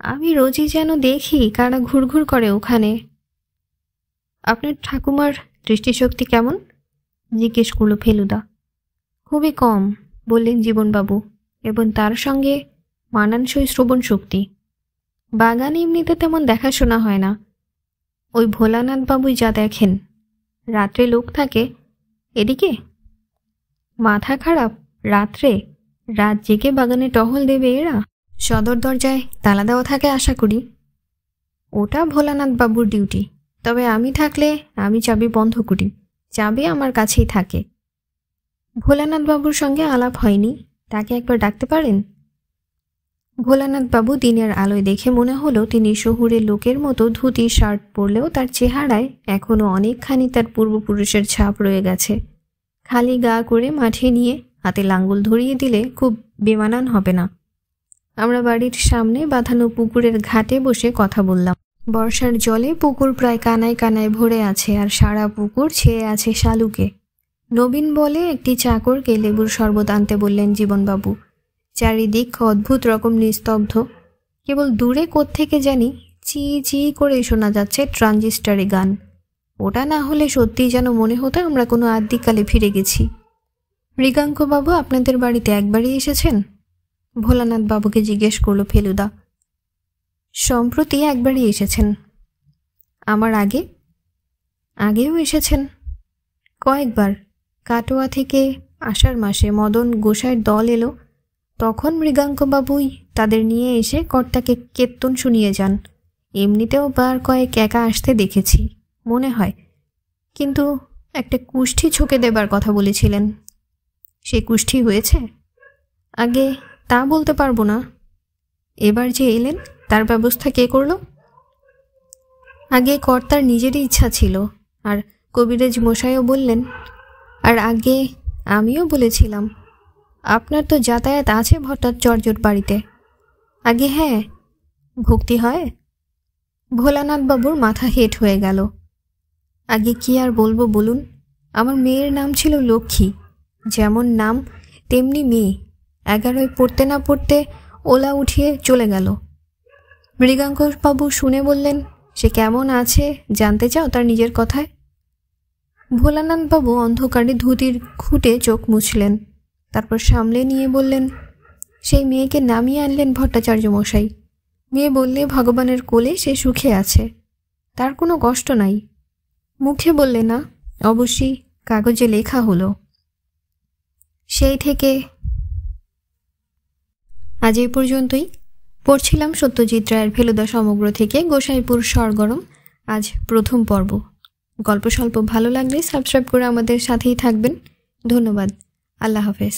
আমি রোজই যেন দেখি কারা ঘুরঘুর করে ওখানে। আপনার ঠাকুমার দৃষ্টিশক্তি কেমন? জিজ্ঞেস করল ফেলুদা। খুবই কম, বললেন জীবনবাবু, এবং তার সঙ্গে মানানসই শ্রবণ শক্তি। বাগানে এমনিতে তেমন দেখাশোনা হয় না, ওই ভোলানাথ বাবুই যা দেখেন। রাত্রে লোক থাকে এদিকে। মাথা খারাপ, রাত্রে রাত জেগে বাগানে টহল দেবে এরা? সদর দরজায় তালা দেওয়া থাকে আশা করি। ওটা ভোলানাথ বাবুর ডিউটি, তবে আমি থাকলে আমি চাবি বন্ধ করি, চাবি আমার কাছেই থাকে। ভোলানাথ বাবুর সঙ্গে আলাপ হয়নি, তাকে একবার ডাকতে পারেন? ভোলানাথ বাবু দিনের আলোয় দেখে মনে হলো তিনি শহুরের লোকের মতো ধুতি শার্ট পরলেও তার চেহারায় এখনও অনেকখানি তার পূর্বপুরুষের ছাপ রয়ে গেছে। খালি গা করে মাঠে নিয়ে হাতে লাঙ্গল ধরিয়ে দিলে খুব বেমানান হবে না। আমরা বাড়ির সামনে বাঁধানো পুকুরের ঘাটে বসে কথা বললাম। বর্ষার জলে পুকুর প্রায় কানায় কানায় ভরে আছে, আর সারা পুকুর ছেয়ে আছে শালুকে। নবীন বলে একটি চাকরকে লেবুর শরবত আনতে বললেন জীবনবাবু। চারিদিক অদ্ভুত রকম নিস্তব্ধ, কেবল দূরে কোত্থেকে জানি চি চি করে শোনা যাচ্ছে ট্রানজিস্টারে গান। ওটা না হলে সত্যিই যেন মনে হতো আমরা কোনো আদিকালে ফিরে গেছি। মৃগাঙ্কবাবু আপনাদের বাড়িতে একবারই এসেছেন? ভোলানাথ বাবুকে জিজ্ঞেস করল ফেলুদা। সম্প্রতি একবারই এসেছেন। আমার আগেও এসেছেন কয়েকবার। কাটোয়া থেকে আষাঢ় মাসে মদন গোসাইয়ের দল এলো, তখন মৃগাঙ্কবাবুই তাদের নিয়ে এসে কর্তাকে কীর্তন শুনিয়ে যান। এমনিতেও বার কয়েক একা আসতে দেখেছি মনে হয়, কিন্তু একটা কুষ্ঠি ছুঁকে দেবার কথা বলেছিলেন। সে কুষ্ঠি হয়েছে? আগে তা বলতে পারবো না। এবার যে এলেন তার ব্যবস্থা কে করল? আগে কর্তার নিজেরই ইচ্ছা ছিল, আর কবিরাজ মশাইও বললেন, আর আগে আমিও বলেছিলাম। আপনার তো যাতায়াত আছে ভট্টাচার্যর বাড়িতে। আগে হ্যাঁ, ভক্তি হয়। ভোলানাথ বাবুর মাথা হেঁট হয়ে গেল। আগে কি আর বলবো বলুন, আমার মেয়ের নাম ছিল লক্ষ্মী। যেমন নাম তেমনি মেয়ে। 11 পড়তে না পড়তে ওলা উঠিয়ে চলে গেল। মৃগাঙ্কবাবু শুনে বললেন, সে কেমন আছে জানতে চাও তার নিজের কথায়? ভোলানাথবাবু অন্ধকারে ধুতির খুঁটে চোখ মুছলেন, তারপর সামলে নিয়ে বললেন, সেই মেয়েকে নামিয়ে আনলেন ভট্টাচার্য মশাই। মেয়ে বললে ভগবানের কোলে সে সুখে আছে, তার কোনো কষ্ট নাই। মুখে বললে না, অবশ্যই কাগজে লেখা হলো। সেই থেকে আজ এই পর্যন্তই। পড়ছিলাম সত্যজিৎ রায়ের ফেলুদা সমগ্র থেকে গোসাইপুর সরগরম, আজ প্রথম পর্ব। গল্প স্বল্প ভালো লাগলে সাবস্ক্রাইব করে আমাদের সাথেই থাকবেন। ধন্যবাদ। আল্লাহ হাফেজ।